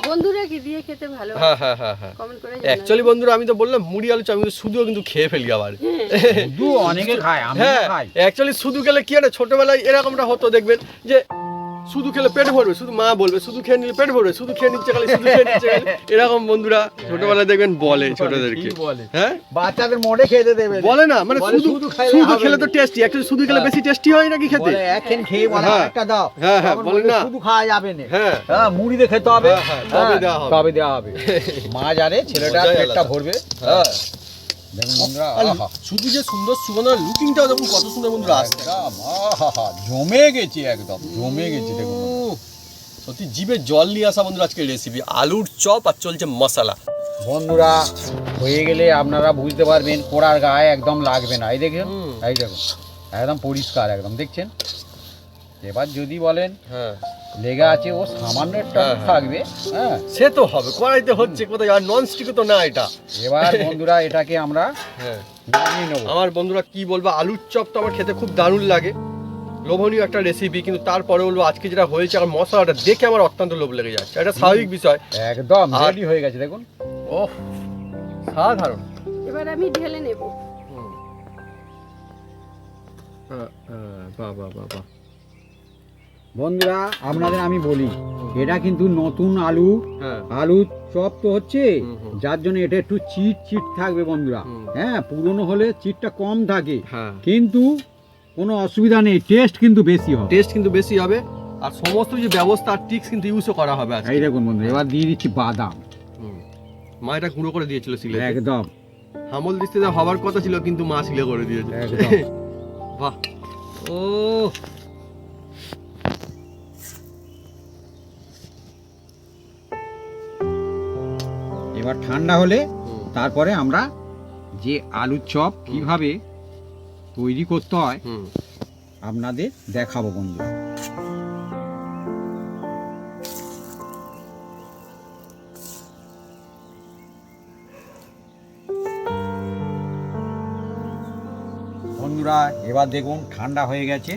[SPEAKER 3] বন্ধুরা কি দিয়ে খেতে ভালো
[SPEAKER 1] হ্যাঁ হ্যাঁ হ্যাঁ হ্যাঁ,
[SPEAKER 3] কমেন্ট করে
[SPEAKER 1] অ্যাকচুয়ালি বন্ধুরা আমি তো বললাম মুড়ি আলু চপ, আমি কিন্তু শুধুও কিন্তু খেয়ে ফেলি আবার।
[SPEAKER 2] শুধু অনেকে খায়, আমি
[SPEAKER 1] হ্যাঁ,
[SPEAKER 2] খাই।
[SPEAKER 1] অ্যাকচুয়ালি শুধু খেলে কি একটা ছোটবেলায় এরকমটা হতো দেখবেন যে শুধু খেলে পেট ভরবে, শুধু মা বলবে শুধু খেয়ে নিলে পেট ভরবে, শুধু খেয়ে নিচ্ছে খালি, শুধু খেয়ে নিচ্ছে খালি, এরকম বন্ধুরা ছোটবেলায় দেখবেন বলে ছোটদেরকে।
[SPEAKER 2] কি বলে?
[SPEAKER 1] হ্যাঁ
[SPEAKER 2] বাচ্চাদের মোড়ে খেতে দেবে না।
[SPEAKER 1] বলে না, মানে
[SPEAKER 2] বলে
[SPEAKER 1] শুধু
[SPEAKER 2] শুধু খাইলে
[SPEAKER 1] শুধু
[SPEAKER 2] হবে
[SPEAKER 1] খেলে
[SPEAKER 2] না।
[SPEAKER 1] তো টেস্টি, অ্যাকচুয়ালি শুধু খেলে
[SPEAKER 2] হ্যাঁ।
[SPEAKER 1] বেশি টেস্টি হয় নাকি খেতে।
[SPEAKER 2] বলে একখান খেয়ে বলে
[SPEAKER 1] হ্যাঁ।
[SPEAKER 2] একটা দাও।
[SPEAKER 1] হ্যাঁ, হ্যাঁ,
[SPEAKER 2] তখন
[SPEAKER 1] বলে
[SPEAKER 2] বলে
[SPEAKER 1] না।
[SPEAKER 2] শুধু খাওয়া যাবে না।
[SPEAKER 1] হ্যাঁ।
[SPEAKER 2] হ্যাঁ, মুড়ি দিয়ে খেতে হবে।
[SPEAKER 1] হ্যাঁ, হ্যাঁ, তবে দেওয়া হবে।
[SPEAKER 2] তবে দেওয়া হবে। মা জানে ছেলেটা
[SPEAKER 1] মজাই
[SPEAKER 2] পেটটা
[SPEAKER 1] আলাদা।
[SPEAKER 2] ভরবে।
[SPEAKER 1] হ্যাঁ।
[SPEAKER 2] হ্যাঁ। দেখুন বন্ধুরা,
[SPEAKER 1] আর
[SPEAKER 2] আহা,
[SPEAKER 1] শুধু যে সুন্দর সুগন্ধ, লুকিংটাও দেখুন কত সুন্দর বন্ধুরা আসছে।
[SPEAKER 2] একদম, আহা, জমে গেছে, একদম জমে গেছে দেখুন।
[SPEAKER 1] সত্যি জিভে জল নিয়ে আসা বন্ধুরা আজকে রেসিপি আলুর চপ, আর চলছে মশলা।
[SPEAKER 2] বন্ধুরা হয়ে গেলে আপনারা বুঝতে পারবেন, কোড়ার গায়ে একদম লাগবে না। এই দেখুন,
[SPEAKER 1] হুম।
[SPEAKER 2] এই দেখুন একদম পরিষ্কার, একদম দেখছেন। এবার যদি বলেন
[SPEAKER 1] হ্যাঁ,
[SPEAKER 2] লেগে আছে, ও সামান্য একটা
[SPEAKER 1] হ্যাঁ, হ্যাঁ।
[SPEAKER 2] থাকবে। হ্যাঁ,
[SPEAKER 1] সে তো হবে, কড়াইতে হচ্ছে কোথায়, আর নন স্টিক তো না এটা।
[SPEAKER 2] এবার বন্ধুরা এটাকে আমরা
[SPEAKER 1] হ্যাঁ,
[SPEAKER 2] নামিয়ে নেবো।
[SPEAKER 1] আমার বন্ধুরা কি বলবো, আলুর চপ তো আমার খেতে খুব দারুণ লাগে, লোভনীয় একটা রেসিপি, কিন্তু তারপরে বলবো আজকে যেটা হয়েছে আমার মশলাটা দেখে আমার অত্যন্ত লোভ লেগে যাচ্ছে, এটা স্বাভাবিক বিষয়।
[SPEAKER 2] একদম
[SPEAKER 1] আর-
[SPEAKER 2] রেডি হয়ে গেছে দেখুন।
[SPEAKER 1] ওহ সাধারণ।
[SPEAKER 3] এবার আমি ঢেলে নেব।
[SPEAKER 1] বাহ বাহ বাহ বাহ।
[SPEAKER 2] বন্ধুরা আপনাদের আমি বলি, এটা কিন্তু নতুন আলু,
[SPEAKER 1] হ্যাঁ,
[SPEAKER 2] আলুর চপ তো হচ্ছে,
[SPEAKER 1] হুম, হুম।
[SPEAKER 2] যার জন্য এটা একটু চিট চিট থাকবে বন্ধুরা।
[SPEAKER 1] হুম।
[SPEAKER 2] হ্যাঁ, পুরনো হলে চিটটা কম থাকে,
[SPEAKER 1] হ্যাঁ,
[SPEAKER 2] কিন্তু কোনো অসুবিধা নেই, টেস্ট কিন্তু বেশি হবে।
[SPEAKER 1] টেস্ট কিন্তু বেশি হবে, আর সমস্ত যে ব্যবস্থা আর ট্রিক্স কিন্তু ইউজও করা হবে আজকে।
[SPEAKER 2] এই দেখুন বন্ধু, এবার দিয়ে দিচ্ছি বাদাম।
[SPEAKER 1] হুম। মা এটা গুঁড়ো করে দিয়েছিল সিলে,
[SPEAKER 2] একদম
[SPEAKER 1] হামল দিস্তে যা হবার কথা ছিল কিন্তু মা সিলে করে দিয়েছে।
[SPEAKER 2] একদম।
[SPEAKER 1] বাহ, ও
[SPEAKER 2] এবার ঠান্ডা হলে তারপরে আমরা যে আলুর চপ কিভাবে তৈরি করতে হয় আপনাদের দেখাবো বন্ধুরা। বন্ধুরা এবার দেখুন ঠান্ডা হয়ে গেছে।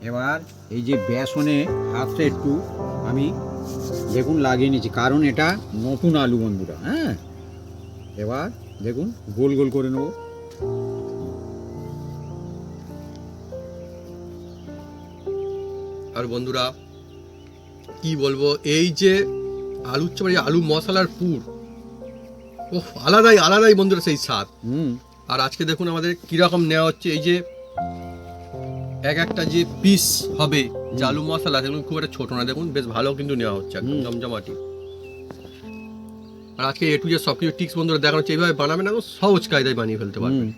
[SPEAKER 2] এবার এই যে বেসনে হাতটা একটু আমি দেখুন লাগিয়ে নিচ্ছি, কারণ এটা নতুন আলু বন্ধুরা। হ্যাঁ, এবার দেখুন গোল গোল করে নেব।
[SPEAKER 1] আর বন্ধুরা কি বলবো, এই যে আলুর চপ, এই আলু মশলার পুর, ওহ আলাদাই বন্ধুরা সেই স্বাদ। আর আজকে দেখুন আমাদের কিরকম নেওয়া হচ্ছে, এই যে একটা যে পিস হবে যে আলু মশলা, দেখুন খুব একটা ছোট না, দেখুন বেশ ভালো কিন্তু নেওয়া হচ্ছে, একদম জমজমাটি। আর আজকে একটু যে সবকিছু টিক্স বন্ধুরা দেখানো হচ্ছে, এইভাবে বানাবেন না, সহজ কায়দায় বানিয়ে ফেলতে পারবেন।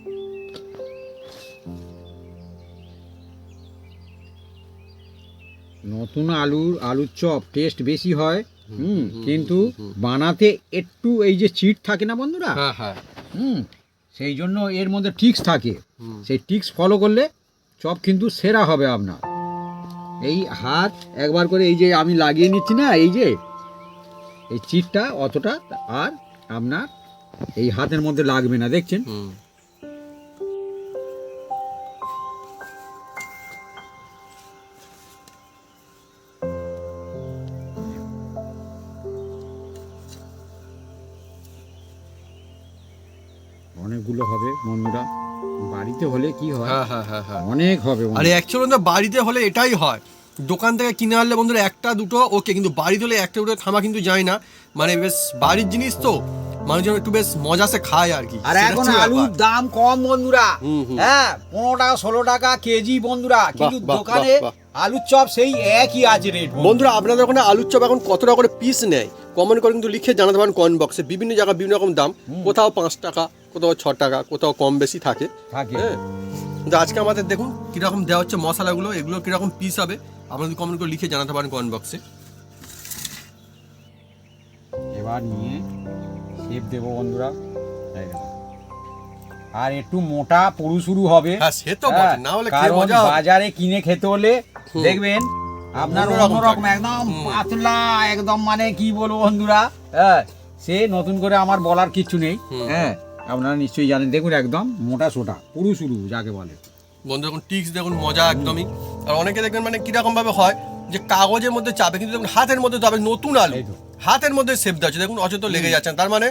[SPEAKER 2] নতুন আলুর চপ টেস্ট বেশি হয়, কিন্তু বানাতে একটু এই যে চিট থাকে না বন্ধুরা,
[SPEAKER 1] হ্যাঁ
[SPEAKER 2] সেই জন্য এর মধ্যে টিক্স থাকে, সেই টিক্স ফলো করলে চপ কিন্তু সেরা হবে আপনার। এই হাত একবার করে এই যে আমি লাগিয়ে নিচ্ছি না, এই যে এই চিটটা অতটা আর আপনার এই হাতের মধ্যে লাগবে না, দেখছেন। অনেকগুলো হবে বন্ধুরা, বাড়িতে হলে কি হয়,
[SPEAKER 1] হ্যাঁ
[SPEAKER 2] অনেক হবে।
[SPEAKER 1] আরে অ্যাকচুয়ালি বাড়িতে হলে এটাই হয়, দোকান থেকে কিনে আনলে বন্ধুরা একটা দুটো ওকে, কিন্তু বাড়িতে হলে একটা দুটো থামা কিন্তু যায় না, মানে বেশ বাড়ির জিনিস তো মানুষজন একটু বেশ মজা সে খায় আর কি।
[SPEAKER 2] আর এখন আলুর দাম কম বন্ধুরা, হ্যাঁ 15 টাকা 16 টাকা কেজি বন্ধুরা, কিন্তু দোকানে আলুর চপ সেই একই আছে রেট।
[SPEAKER 1] বন্ধুরা আপনাদের ওখানে আলুর চপ এখন কত টাকা করে পিস নেয় কমেন্ট করে কিন্তু লিখে জানাতে পারেন কমেন্ট বক্সে। বিভিন্ন জায়গায় বিভিন্ন রকম দাম, কোথাও 5 টাকা, কোথাও 6 টাকা, কোথাও কম বেশি থাকে। হ্যাঁ, কিন্তু আজকে আমাদের দেখুন কিরকম দেওয়া হচ্ছে মশলাগুলো, এগুলো কিরকম পিস হবে আপনাদের কমেন্ট করে লিখে জানাতে পারেন কমেন্ট বক্সে।
[SPEAKER 2] এবার নিয়ে শেপ দেবো বন্ধুরা, আর একটু মোটা পুরু শুরু হবে।
[SPEAKER 1] হ্যাঁ সে তো বটে, না হলে খেয়ে মজা হবে।
[SPEAKER 2] বাজারে কিনে খেতে হলে দেখবেন আপনার অন্যরকম একদম পাতলা, একদম মানে কি বলবো বন্ধুরা, হ্যাঁ সে নতুন করে আমার বলার কিছু নেই। হ্যাঁ আপনারা নিশ্চয়ই জানেন, দেখুন একদম মোটা সোটা পুরু শুরু যাকে বলে।
[SPEAKER 1] বন্ধু দেখুন টিক্স দেখুন মজা একদমই। আর অনেকে দেখবেন মানে কিরকম ভাবে হয় যে কাগজের মধ্যে চাপে, কিন্তু দেখুন হাতের মধ্যে চাপে, নতুন আলু হাতের মধ্যে শেপ দেওয়া হচ্ছে, দেখুন অচেত লেগে যাচ্ছেন, তার মানে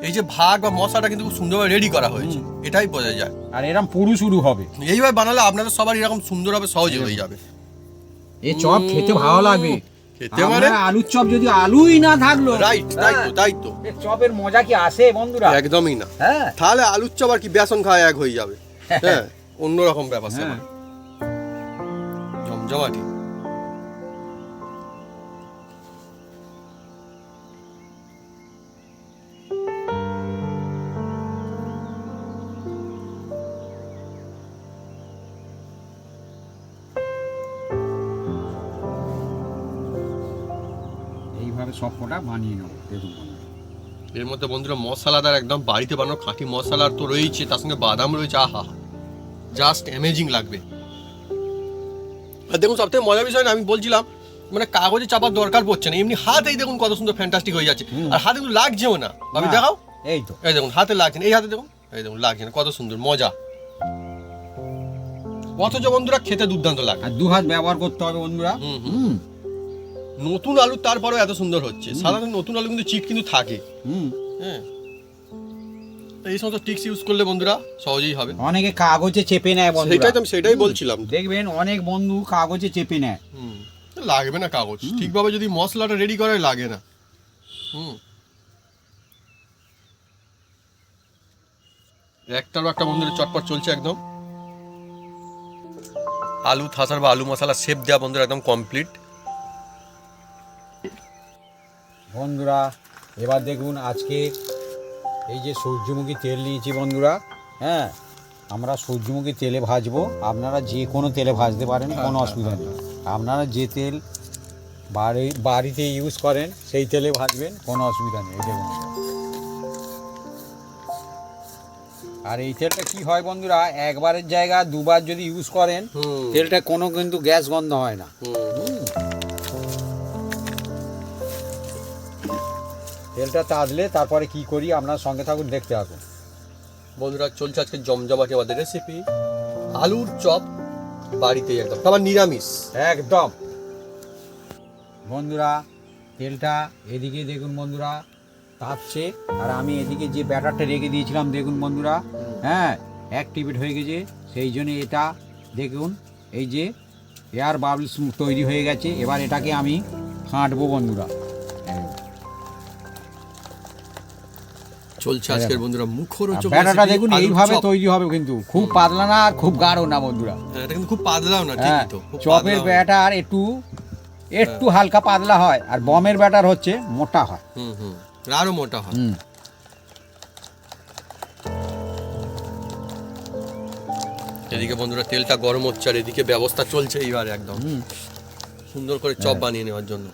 [SPEAKER 1] এই যে ভাগ বা মশলাটা কিন্তু খুব সুন্দরভাবে রেডি করা হয়েছে, এটাই বোঝা যায়।
[SPEAKER 2] আর এরকম পুরু শুরু হবে,
[SPEAKER 1] এইভাবে বানালে আপনাদের সবার এরকম সুন্দর হবে, সহজে হয়ে যাবে।
[SPEAKER 2] এই চপ খেতে ভালো লাগবে,
[SPEAKER 1] খেতে মানে
[SPEAKER 2] আলুর চপ যদি আলুই না থাকলো,
[SPEAKER 1] রাইট, তাই তো
[SPEAKER 2] এই চপের মজা কি আসে বন্ধুরা?
[SPEAKER 1] একদমই না।
[SPEAKER 2] হ্যাঁ
[SPEAKER 1] তাহলে আলুর চপ আর কি বেসন খাওয়া এক হয়ে যাবে। হ্যাঁ অন্যরকম ব্যাপার স্যাপার, জমজমাটি।
[SPEAKER 2] এইভাবে সব কটা বানিয়ে নেবো। দেখুন
[SPEAKER 1] এর মধ্যে বন্ধুরা মশলাদার একদম বাড়িতে বানানো খাঁটি মশলার তো রয়েছে, তার সঙ্গে বাদাম রয়েছে, আহা জাস্ট অ্যামেজিং লাগবে। আর দেখুন সবথেকে মজার বিষয় না, আমি বলছিলাম মানে কাগজে চাপার দরকার পড়ছে না, এমনি হাতেই দেখুন কত সুন্দর ফ্যান্টাস্টিক হয়ে যাচ্ছে। আর হাতে কিন্তু লাগছেও না, আমি দেখাও,
[SPEAKER 2] এই তো
[SPEAKER 1] এই দেখুন হাতে লাগছে না, এই হাতে দেখুন, এই দেখুন লাগছে না, কত সুন্দর মজা। অথচ বন্ধুরা খেতে দুর্দান্ত লাগে।
[SPEAKER 2] আর 2 হাত ব্যবহার করতে হবে বন্ধুরা।
[SPEAKER 1] নতুন আলু তারপরেও এত সুন্দর হচ্ছে, সাধারণত নতুন আলু কিন্তু চিট কিন্তু থাকে। হ্যাঁ এই সমস্ত টিক্স ইউজ করলে বন্ধুরা সহজেই হবে।
[SPEAKER 2] অনেকে কাগজে চেপে নেয় বন্ধুরা,
[SPEAKER 1] সেটাই তো আমি সেটাই বলছিলাম,
[SPEAKER 2] দেখবেন অনেক বন্ধু কাগজে চেপে নেয়।
[SPEAKER 1] লাগবে না কাগজ, ঠিকভাবে যদি মশলাটা রেডি করে লাগে না। একটার একটা বন্ধুরা চটপট চলছে একদম। আলু থাসার বা আলু মশলা শেপ দেওয়া বন্ধুরা একদম কমপ্লিট।
[SPEAKER 2] বন্ধুরা এবার দেখুন আজকে এই যে সূর্যমুখী তেল নিয়েছি বন্ধুরা, হ্যাঁ আমরা সূর্যমুখী তেলে ভাজবো, আপনারা যে কোনো তেলে ভাজতে পারেন, কোনো অসুবিধা নেই। আপনারা যে তেল বাড়িতে ইউজ করেন সেই তেলে ভাজবেন, কোনো অসুবিধা নেই। দেখুন আর এই তেলটা কি হয় বন্ধুরা, একবারের জায়গা দুবার যদি ইউজ করেন তেলটা কোনো কিন্তু গ্যাস গন্ধ হয় না। তেলটা তাজলে তারপরে কি করি আপনার সঙ্গে থাকুন, দেখতে থাকুন।
[SPEAKER 1] বন্ধুরা চলছে আজকে জমজমাটি আমাদের রেসিপি আলুর চপ বাড়িতে একদম, আবার নিরামিষ
[SPEAKER 2] একদম। বন্ধুরা তেলটা এদিকে দেখুন বন্ধুরা তাপছে, আর আমি এদিকে যে ব্যাটারটা রেখে দিয়েছিলাম দেখুন বন্ধুরা, হ্যাঁ অ্যাক্টিভেট হয়ে গেছে। সেই জন্য এটা দেখুন এই যে এয়ার বাবলস তৈরি হয়ে গেছে। এবার এটাকে আমি ফাটবো বন্ধুরা।
[SPEAKER 1] চলছে আজকের বন্ধুরা মুখরোচক
[SPEAKER 2] ব্যাটারটা
[SPEAKER 1] রেসিপি
[SPEAKER 2] দেখুন
[SPEAKER 1] আলুর
[SPEAKER 2] এইভাবে
[SPEAKER 1] চপ।
[SPEAKER 2] তৈরি হবে, কিন্তু খুব পাতলা না আর খুব গাঢ় না বন্ধুরা।
[SPEAKER 1] হ্যাঁ, এটা কিন্তু খুব পাতলাও না,
[SPEAKER 2] হ্যাঁ,
[SPEAKER 1] ঠিকই তো, খুব
[SPEAKER 2] চপের
[SPEAKER 1] পাতলাও না।
[SPEAKER 2] ব্যাটার একটু হালকা পাতলা হয়, আর বমের ব্যাটার হচ্ছে মোটা হয়।
[SPEAKER 1] আরো মোটা হয়। এদিকে বন্ধুরা তেলটা গরম হচ্ছে, আর এদিকে ব্যবস্থা চলছে এইবার একদম সুন্দর করে চপ বানিয়ে নেওয়ার জন্য।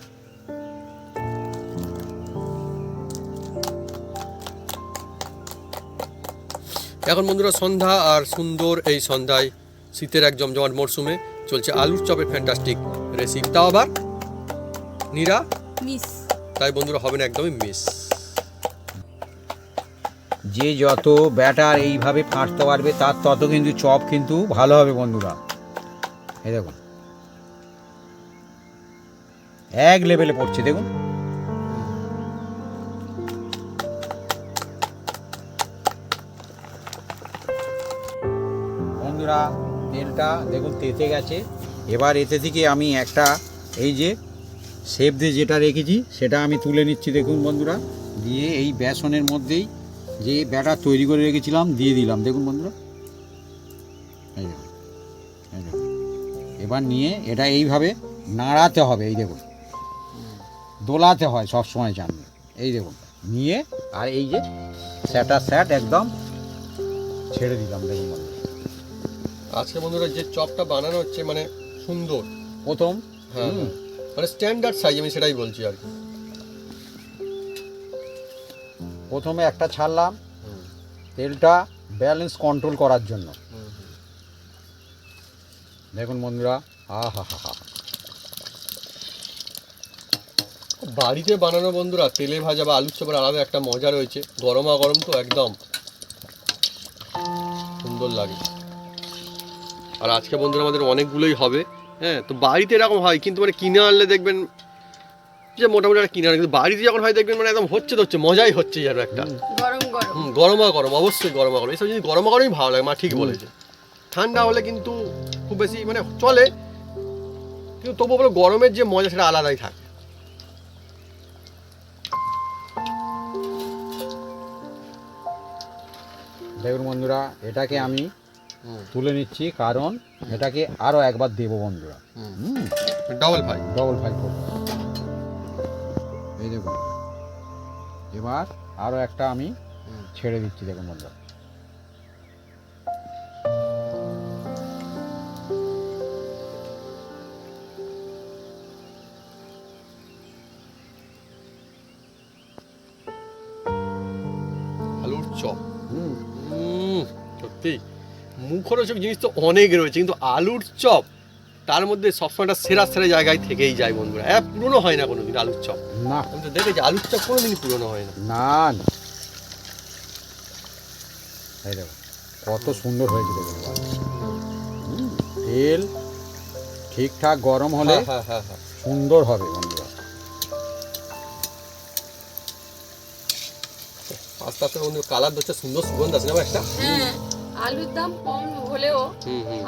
[SPEAKER 1] এখন বন্ধুরা সন্ধ্যা, আর সুন্দর এই সন্ধ্যায় শীতের এক জমজমাট মরশুমে চলছে আলুর চপের ফ্যান্টাস্টিক রেসিপি, তাও আবার
[SPEAKER 3] মিস
[SPEAKER 1] তাই বন্ধুরা হবে না একদমই মিস।
[SPEAKER 2] যে যত ব্যাটার এইভাবে ফাটতে পারবে তার তত কিন্তু চপ কিন্তু ভালো হবে বন্ধুরা। এই দেখুন এক লেভেলে পড়ছে দেখুন। বন্ধুরা তেলটা দেখুন তেতে গেছে। এবার এতে থেকে আমি একটা এই যে শেপ দিয়ে যেটা রেখেছি সেটা আমি তুলে নিচ্ছি দেখুন বন্ধুরা। দিয়ে এই বেসনের মধ্যেই যে ব্যাটার তৈরি করে রেখেছিলাম দিয়ে দিলাম দেখুন বন্ধুরা। এই দেখুন, এই দেখুন। এবার নিয়ে এটা এইভাবে নাড়াতে হবে, এই দেখুন দোলাতে হয় সবসময় জানবে। এই দেখুন নিয়ে আর এই যে স্যাট একদম ছেড়ে দিলাম দেখুন বন্ধুরা।
[SPEAKER 1] আজকে বন্ধুরা যে চপটা বানানো হচ্ছে মানে সুন্দর
[SPEAKER 2] প্রথম
[SPEAKER 1] হ্যাঁ মানে স্ট্যান্ডার্ড সাইজ, আমি সেটাই বলছি আর কি।
[SPEAKER 2] প্রথমে একটা ছাড়লাম তেলটা ব্যালেন্স কন্ট্রোল করার জন্য। দেখুন বন্ধুরা আহা হা হা।
[SPEAKER 1] বাড়িতে বানানো বন্ধুরা তেলে ভাজা বা আলুর চপের আলাদা একটা মজা রয়েছে, গরমা গরম তো একদম সুন্দর লাগে। আর আজকে বন্ধুরা আমাদের অনেকগুলোই হবে, হ্যাঁ তো বাড়িতে এরকম হয়, কিন্তু মানে কিনে আনলে দেখবেন যে মোটামুটি একটা কিনে আনে, কিন্তু বাড়িতে যখন হয় দেখবেন মানে একদম হচ্ছে মজাই হচ্ছে যেন একটা
[SPEAKER 3] গরম গরম
[SPEAKER 1] গরমা গরম, অবশ্যই গরমা গরম। এইসব জিনিস গরমা গরমই ভালো লাগে, মা ঠিক বলেছে। ঠান্ডা হলে কিন্তু খুব বেশি মানে চলে, কিন্তু তবুও বলো গরমের যে মজা সেটা আলাদাই থাকে।
[SPEAKER 2] দেখুন বন্ধুরা এটাকে আমি তুলে নিচ্ছি, কারণ এটাকে আরো একবার দেবো বন্ধুরা।
[SPEAKER 1] ডবল
[SPEAKER 2] ফ্রাই করবো। এই দেখুন এবার আরো একটা আমি ছেড়ে দিচ্ছি দেখুন বন্ধুরা।
[SPEAKER 1] আলুর চপ সত্যি মুখরোচক জিনিস তো অনেক রয়েছে, কিন্তু আলুর চপ তার মধ্যে সবসময় একটা সেরা জায়গায় থেকেই যায় বন্ধুরা। পুরনো হয় না কোনোদিন আলুর চপ,
[SPEAKER 2] না
[SPEAKER 1] আমি তো দেখেছি আলুর চপ কোনোদিন পুরনো হয় না।
[SPEAKER 2] না না এই দেখো কত সুন্দর হয়েছে দেখুন। তেল ঠিকঠাক গরম হলে
[SPEAKER 1] হ্যাঁ
[SPEAKER 2] সুন্দর হবে বন্ধুরা।
[SPEAKER 1] আস্তে আস্তে বন্ধু কালার হচ্ছে, সুন্দর সুগন্ধ আছে না একটা।
[SPEAKER 3] হ্যাঁ আলুর দাম কম হলেও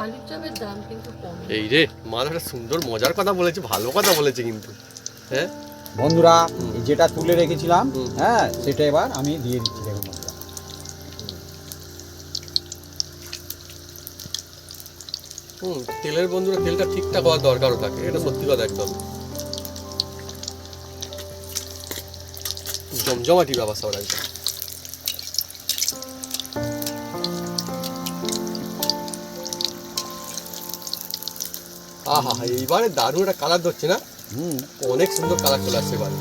[SPEAKER 3] আলুর চপের দাম কিন্তু কম।
[SPEAKER 1] এই রে মা একটা সুন্দর মজার কথা বলেছে, ভালো কথা বলেছে কিন্তু। হ্যাঁ
[SPEAKER 2] বন্ধুরা যেটা তুলে রেখেছিলাম হ্যাঁ সেটা এবার আমি দিয়ে দিচ্ছি দেখুন বন্ধুরা।
[SPEAKER 1] তেলের বন্ধুরা তেলটা ঠিকঠাক হওয়ার দরকারও থাকে, এটা সত্যি কথা একদম জমজমাটি ব্যবস্থা ওরা একদম। আহা এইবারে দারুণ একটা কালার ধরছে না, অনেক সুন্দর কালার চলে আসছে এবারে।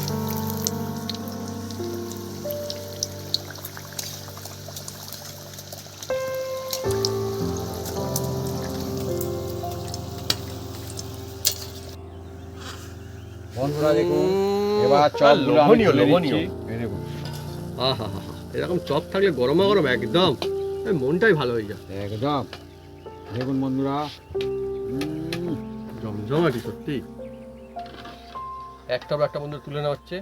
[SPEAKER 2] বন্ধুরা দেখুন এবার চপগুলো আমি
[SPEAKER 1] লোভনীয়,
[SPEAKER 2] তুলে
[SPEAKER 1] লোভনীয়।
[SPEAKER 2] দিচ্ছি। এই দেখুন
[SPEAKER 1] আহা হা, এরকম চপ থাকলে গরমা গরম একদম মনটাই ভালো হয়ে যায়।
[SPEAKER 2] একদম দেখুন বন্ধুরা
[SPEAKER 1] জমজমাটি সত্যি। একটা পর একটা বন্ধু তুলে নেওয়া হচ্ছে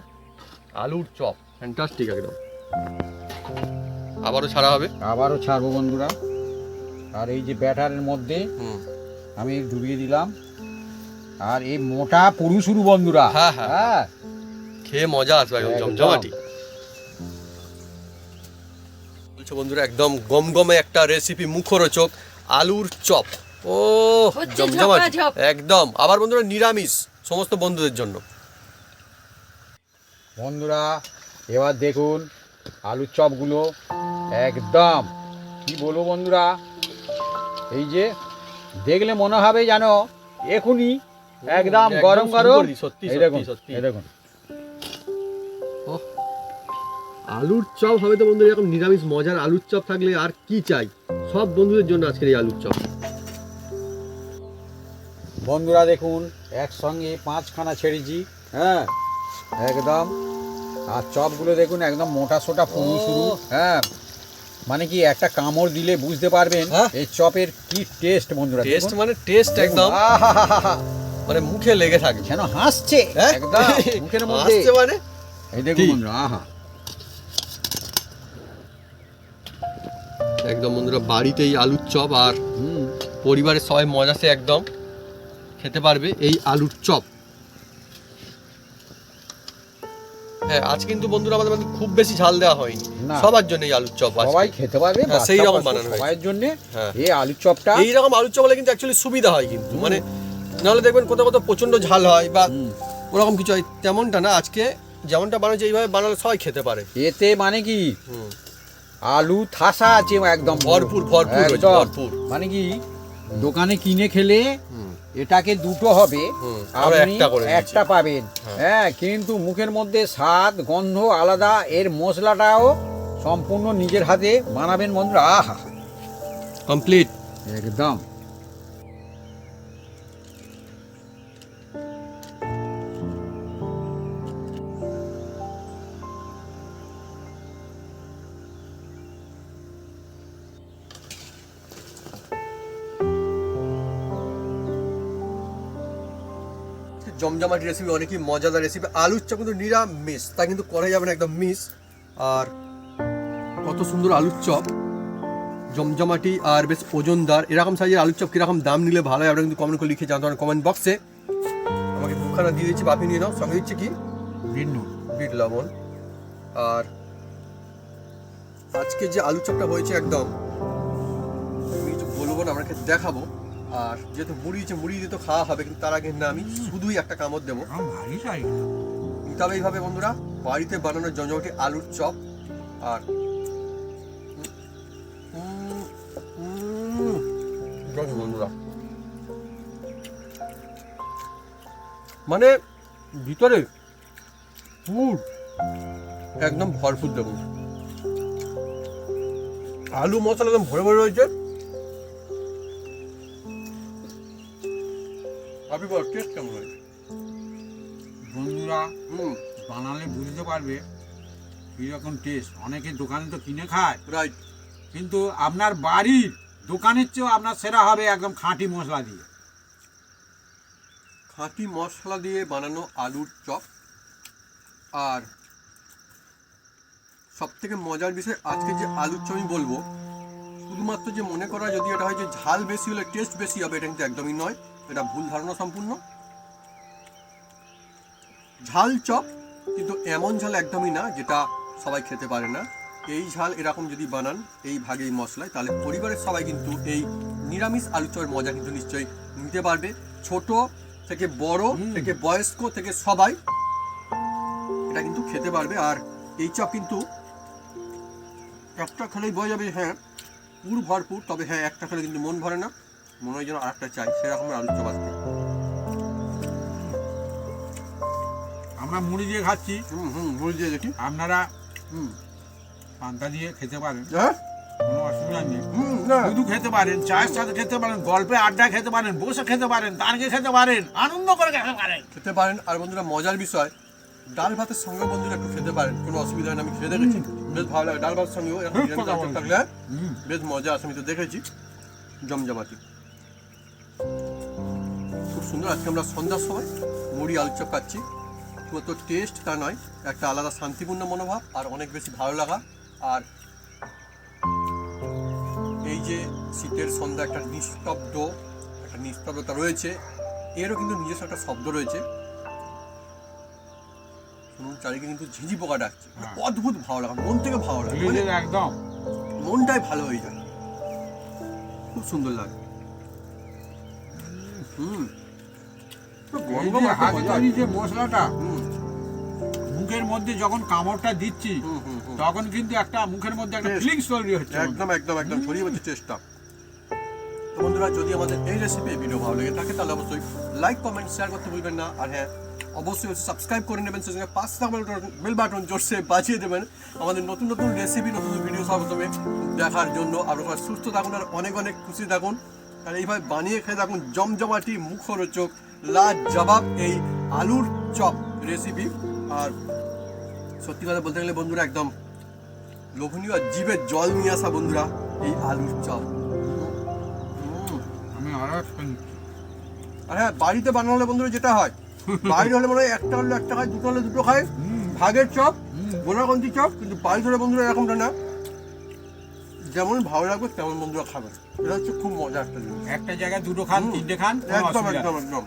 [SPEAKER 1] আলুর চপ, ফ্যান্টাস্টিক একদম। আবারও ছাড়া হবে।
[SPEAKER 2] আবারও ছাড়বো বন্ধুরা। আর এই যে ব্যাটারের মধ্যে
[SPEAKER 1] হুম,
[SPEAKER 2] আমি ডুবিয়ে দিলাম। আর এই মোটা পুরু শুরু বন্ধুরা।
[SPEAKER 1] হ্যাঁ, হ্যাঁ।
[SPEAKER 2] হ্যাঁ
[SPEAKER 1] খেয়ে মজা আসবে একদম
[SPEAKER 2] একদম।
[SPEAKER 1] জমজমাটি। বলছো বন্ধুরা একদম গমগমে একটা রেসিপি, মুখরোচক আলুর চপ। ও
[SPEAKER 3] হচ্ছে
[SPEAKER 1] জমজমাটি
[SPEAKER 3] ঝপাঝপ।
[SPEAKER 1] একদম। আবার বন্ধুরা নিরামিষ সমস্ত বন্ধুদের জন্য।
[SPEAKER 2] বন্ধুরা এবার দেখুন আলুর চপগুলো একদম কি বলবো বন্ধুরা, এই যে দেখলে মনে হবে যেন এখনই একদম
[SPEAKER 1] একদম
[SPEAKER 2] গরম
[SPEAKER 1] শুরু
[SPEAKER 2] গরম।
[SPEAKER 1] করে দিই, সত্যি,
[SPEAKER 2] এই
[SPEAKER 1] সত্যি,
[SPEAKER 2] দেখুন
[SPEAKER 1] সত্যি।
[SPEAKER 2] এই দেখুন
[SPEAKER 1] আলুর চপ হবে তো বন্ধুরা, এরকম নিরামিষ মজার আলুর চপ থাকলে আর কি চাই। সব বন্ধুদের জন্য আজকের এই আলুর চপ।
[SPEAKER 2] বন্ধুরা দেখুন একসঙ্গে 5খানা ছেড়েছি। হ্যাঁ একদম। আর চপগুলো দেখুন একদম মোটা সোটা পুরু শুরু। হ্যাঁ মানে কি একটা কামড় দিলে বুঝতে পারবেন
[SPEAKER 1] হ্যাঁ।
[SPEAKER 2] এই চপের কি টেস্ট বন্ধুরা।
[SPEAKER 1] টেস্ট
[SPEAKER 2] দেখুন।
[SPEAKER 1] মানে টেস্ট একদম,
[SPEAKER 2] আহাহাহা,
[SPEAKER 1] মানে মুখে লেগে থাকবে।
[SPEAKER 2] যেন হাসছে
[SPEAKER 1] হ্যাঁ?
[SPEAKER 2] একদম মুখের মধ্যে।
[SPEAKER 1] আসছে মানে
[SPEAKER 2] এই দেখুন
[SPEAKER 1] ঠিক।
[SPEAKER 2] বন্ধুরা আহা
[SPEAKER 1] একদম বন্ধুরা বাড়িতেই আলুর চপ আর
[SPEAKER 2] হুম
[SPEAKER 1] পরিবারের সবাই মজাসে একদম খেতে পারবে এই আলুর চপ। হ্যাঁ আজ কিন্তু বন্ধুরা আমাদের মধ্যে খুব বেশি ঝাল দেওয়া হয়নি,
[SPEAKER 2] না।
[SPEAKER 1] সবার জন্য এই আলুর চপ আজকে।
[SPEAKER 2] সবাই খেতে পারবে।
[SPEAKER 1] হ্যাঁ, সেই
[SPEAKER 2] বাচ্চা
[SPEAKER 1] রকম
[SPEAKER 2] বাচ্চা
[SPEAKER 1] বানানো হয়েছে।
[SPEAKER 2] সবার জন্য
[SPEAKER 1] হ্যাঁ।
[SPEAKER 2] এই আলুর চপটা।
[SPEAKER 1] এইরকম আলুর চপ হলে কিন্তু অ্যাকচুয়ালি সুবিধা হয় কিন্তু, মানে নাহলে দেখবেন কোথাও কোথাও প্রচন্ড ঝাল হয় বা
[SPEAKER 2] হুম।
[SPEAKER 1] ওরকম কিছু হয়, তেমনটা না। আজকে যেমনটা বানাচ্ছে এইভাবে বানালে সবাই খেতে পারে।
[SPEAKER 2] এতে মানে কি
[SPEAKER 1] হুম,
[SPEAKER 2] আলু থাসা আছে একদম
[SPEAKER 1] ভরপুর ভরপুর রয়েছে,
[SPEAKER 2] একদম।
[SPEAKER 1] ভরপুর।
[SPEAKER 2] মানে কি দোকানে কিনে খেলে
[SPEAKER 1] হুম,
[SPEAKER 2] এটাকে দুটো হবে,
[SPEAKER 1] হুম, আমরা
[SPEAKER 2] আপনি
[SPEAKER 1] একটা করে নিয়েছি।
[SPEAKER 2] একটা পাবেন।
[SPEAKER 1] হ্যাঁ।
[SPEAKER 2] হ্যাঁ কিন্তু মুখের মধ্যে স্বাদ গন্ধ আলাদা। এর মশলাটাও সম্পূর্ণ নিজের হাতে বানাবেন বন্ধুরা। আহা
[SPEAKER 1] কমপ্লিট।
[SPEAKER 2] একদম।
[SPEAKER 1] জমজমাটি রেসিপি, অনেকই মজাদার রেসিপি। আলুর চপ কিন্তু নিরামিষ, তা কিন্তু করা যাবে না, একদম মিস। আর কত সুন্দর আলুর চপ, জমজমাটি আর বেশ ওজনদার। এরকম সাইজের আলুর চপ কিরকম দাম নিলে ভালো হয় আপনারা কিন্তু কমেন্ট করে লিখে জানতে পারেন কমেন্ট বক্সে। আমাকে দুখানা দিয়ে দিচ্ছি, বাপি নিয়ে নাও। সঙ্গে দিচ্ছে কি বিট লবণ। আর আজকে যে আলুর চপটা হয়েছে একদম, আমি কিছু বলবো না, আমরা খেতে দেখাবো। আর যেহেতু মুড়ি দিয়ে তো খাওয়া হবে, কিন্তু তার আগে না আমি শুধুই একটা কামড় দেবো। তবে এইভাবে বন্ধুরা বাড়িতে বানানো জমজমাটি আলুর চপ। আর বন্ধুরা মানে ভিতরে পুর একদম ভরপুর। দেখুন আলু মশলা একদম ভরে ভরে রয়েছে। আপনি বল টেস্ট কেমন হয়েছে
[SPEAKER 2] বন্ধুরা
[SPEAKER 1] হুম
[SPEAKER 2] বানালে বুঝতে পারবে কীরকম টেস্ট। অনেকে দোকানে তো কিনে খায়,
[SPEAKER 1] রাইট।
[SPEAKER 2] কিন্তু আপনার বাড়ির দোকানের চেয়েও আপনার সেরা হবে একদম খাঁটি মশলা দিয়ে।
[SPEAKER 1] খাঁটি মশলা দিয়ে বানানো আলুর চপ। আর সব থেকে মজার বিষয় আজকে যে আলুর চপ আমি বলবো, শুধুমাত্র যে মনে করা যদি এটা হয় যে ঝাল বেশি হলে টেস্ট বেশি হবে, এটা কিন্তু একদমই নয়। এটা ভুল ধারণা সম্পূর্ণ। ঝাল চপ কিন্তু এমন ঝাল একদমই না যেটা সবাই খেতে পারে না। এই ঝাল এরকম যদি বানান এই ভাগে এই মশলায়, তাহলে পরিবারের সবাই কিন্তু এই নিরামিষ আলু চপের মজা কিন্তু নিশ্চয়ই নিতে পারবে। ছোট থেকে বড় থেকে বয়স্ক থেকে সবাই এটা কিন্তু খেতে পারবে। আর এই চপ কিন্তু একটা খেলেই বোঝা যাবে হ্যাঁ পুর ভরপুর, তবে হ্যাঁ একটা খেলে কিন্তু মন ভরে না, মনে হয় যেন আরেকটা চাই, সেরকম আলুর চপ আসবে।
[SPEAKER 2] আমরা মুড়ি দিয়ে খাচ্ছি,
[SPEAKER 1] হুম হুম মুড়ি দিয়ে দেখি।
[SPEAKER 2] আপনারা
[SPEAKER 1] হুম
[SPEAKER 2] পান্তা দিয়ে খেতে পারেন।
[SPEAKER 1] হ্যাঁ
[SPEAKER 2] কোনো অসুবিধা নেই।
[SPEAKER 4] না
[SPEAKER 2] শুধু খেতে পারেন, চায়ের সাথে খেতে পারেন, গল্পে আড্ডা খেতে পারেন, বসে খেতে পারেন, দাঁড়িয়ে খেতে পারেন, আনন্দ করে খেতে পারেন।
[SPEAKER 1] খেতে পারেন। আর বন্ধুরা মজার বিষয়, ডাল ভাতের সঙ্গে বন্ধুরা একটু খেতে পারেন, কোনো অসুবিধা নেই। আমি খেয়ে দেখেছি, বেশ ভালো লাগে। ডাল ভাতের সঙ্গেও এরকম
[SPEAKER 2] ঠিক
[SPEAKER 1] নিরামিষ
[SPEAKER 2] কথা
[SPEAKER 1] আলুর চপ
[SPEAKER 2] বলছো।
[SPEAKER 1] থাকলে বেশ মজা আসে, আমি তো দেখেছি। জমজমাটি, খুব সুন্দর। আজকে আমরা সন্ধ্যার সময় মুড়ি আলুর চপ খাচ্ছি। শুধু টেস্ট তা নয়, একটা আলাদা শান্তিপূর্ণ মনোভাব আর অনেক বেশি ভালো লাগা। আর এই যে শীতের সন্ধ্যা, একটা নিস্তব্ধতা রয়েছে, এরও কিন্তু নিজস্ব একটা শব্দ রয়েছে। শুনুন, চারিদিকে কিন্তু ঝিঝি পোকা ডাকছে, অদ্ভুত ভালো লাগা, মন থেকে ভালো লাগে, মানে
[SPEAKER 2] একদম
[SPEAKER 1] মনটাই ভালো হয়ে যায়, খুব সুন্দর লাগে।
[SPEAKER 2] এই যে হাতে তৈরি যে মশলাটা
[SPEAKER 1] হুম,
[SPEAKER 2] মুখের মধ্যে যখন কামড়টা দিচ্ছি
[SPEAKER 1] হুম, হুম, হুম।
[SPEAKER 2] তখন কিন্তু একটা মুখের মধ্যে একটা
[SPEAKER 1] Taste.
[SPEAKER 2] ফিলিংস তৈরি হচ্ছে।
[SPEAKER 1] একদম একদম একদম ছড়িয়ে পড়ছে টেস্টটা। তো বন্ধুরা, যদি আমাদের এই রেসিপি ভিডিও ভালো লেগে থাকে তাহলে অবশ্যই লাইক, কমেন্ট, শেয়ার করতে ভুলবেন না। আর হ্যাঁ, অবশ্যই সাবস্ক্রাইব করে নেবেন, সেই সঙ্গে পাশে থাকা বেল বাটন জোরসে বাজিয়ে দেবেন আমাদের নতুন নতুন রেসিপি, নতুন ভিডিও সবসময় দেখার জন্য। আপনারা সুস্থ থাকুন আর অনেক অনেক খুশি থাকুন। আর এইভাবে বানিয়ে খেয়ে থাকুন জমজমাটি, মুখরোচক, লাজবাব এই আলুর চপ রেসিপি। আর সত্যি কথা বলতে গেলে বন্ধুরা, একদম লোভনীয়, আর জিভে জল নিয়ে আসা বন্ধুরা এই আলুর চপ।
[SPEAKER 2] আমি আরো
[SPEAKER 1] আর হ্যাঁ, বাড়িতে বানালে বন্ধুরা যেটা হয়, বাইরে হলে মনে হয় একটা হলে একটা খায়, দুটো হলে দুটো খায়, ভাগের চপ, গোনাগন্তি চপ। কিন্তু বাড়িতে হলে বন্ধুরা এরকমটা না, যেমন ভালো লাগবে তেমন বন্ধুরা খাবেন। এটা হচ্ছে খুব মজা একটা জিনিস।
[SPEAKER 2] একটা জায়গায় দুটো খান, তিনটে খান, কোনো
[SPEAKER 1] একদম
[SPEAKER 2] অসুবিধা নেই।
[SPEAKER 1] একদম একদম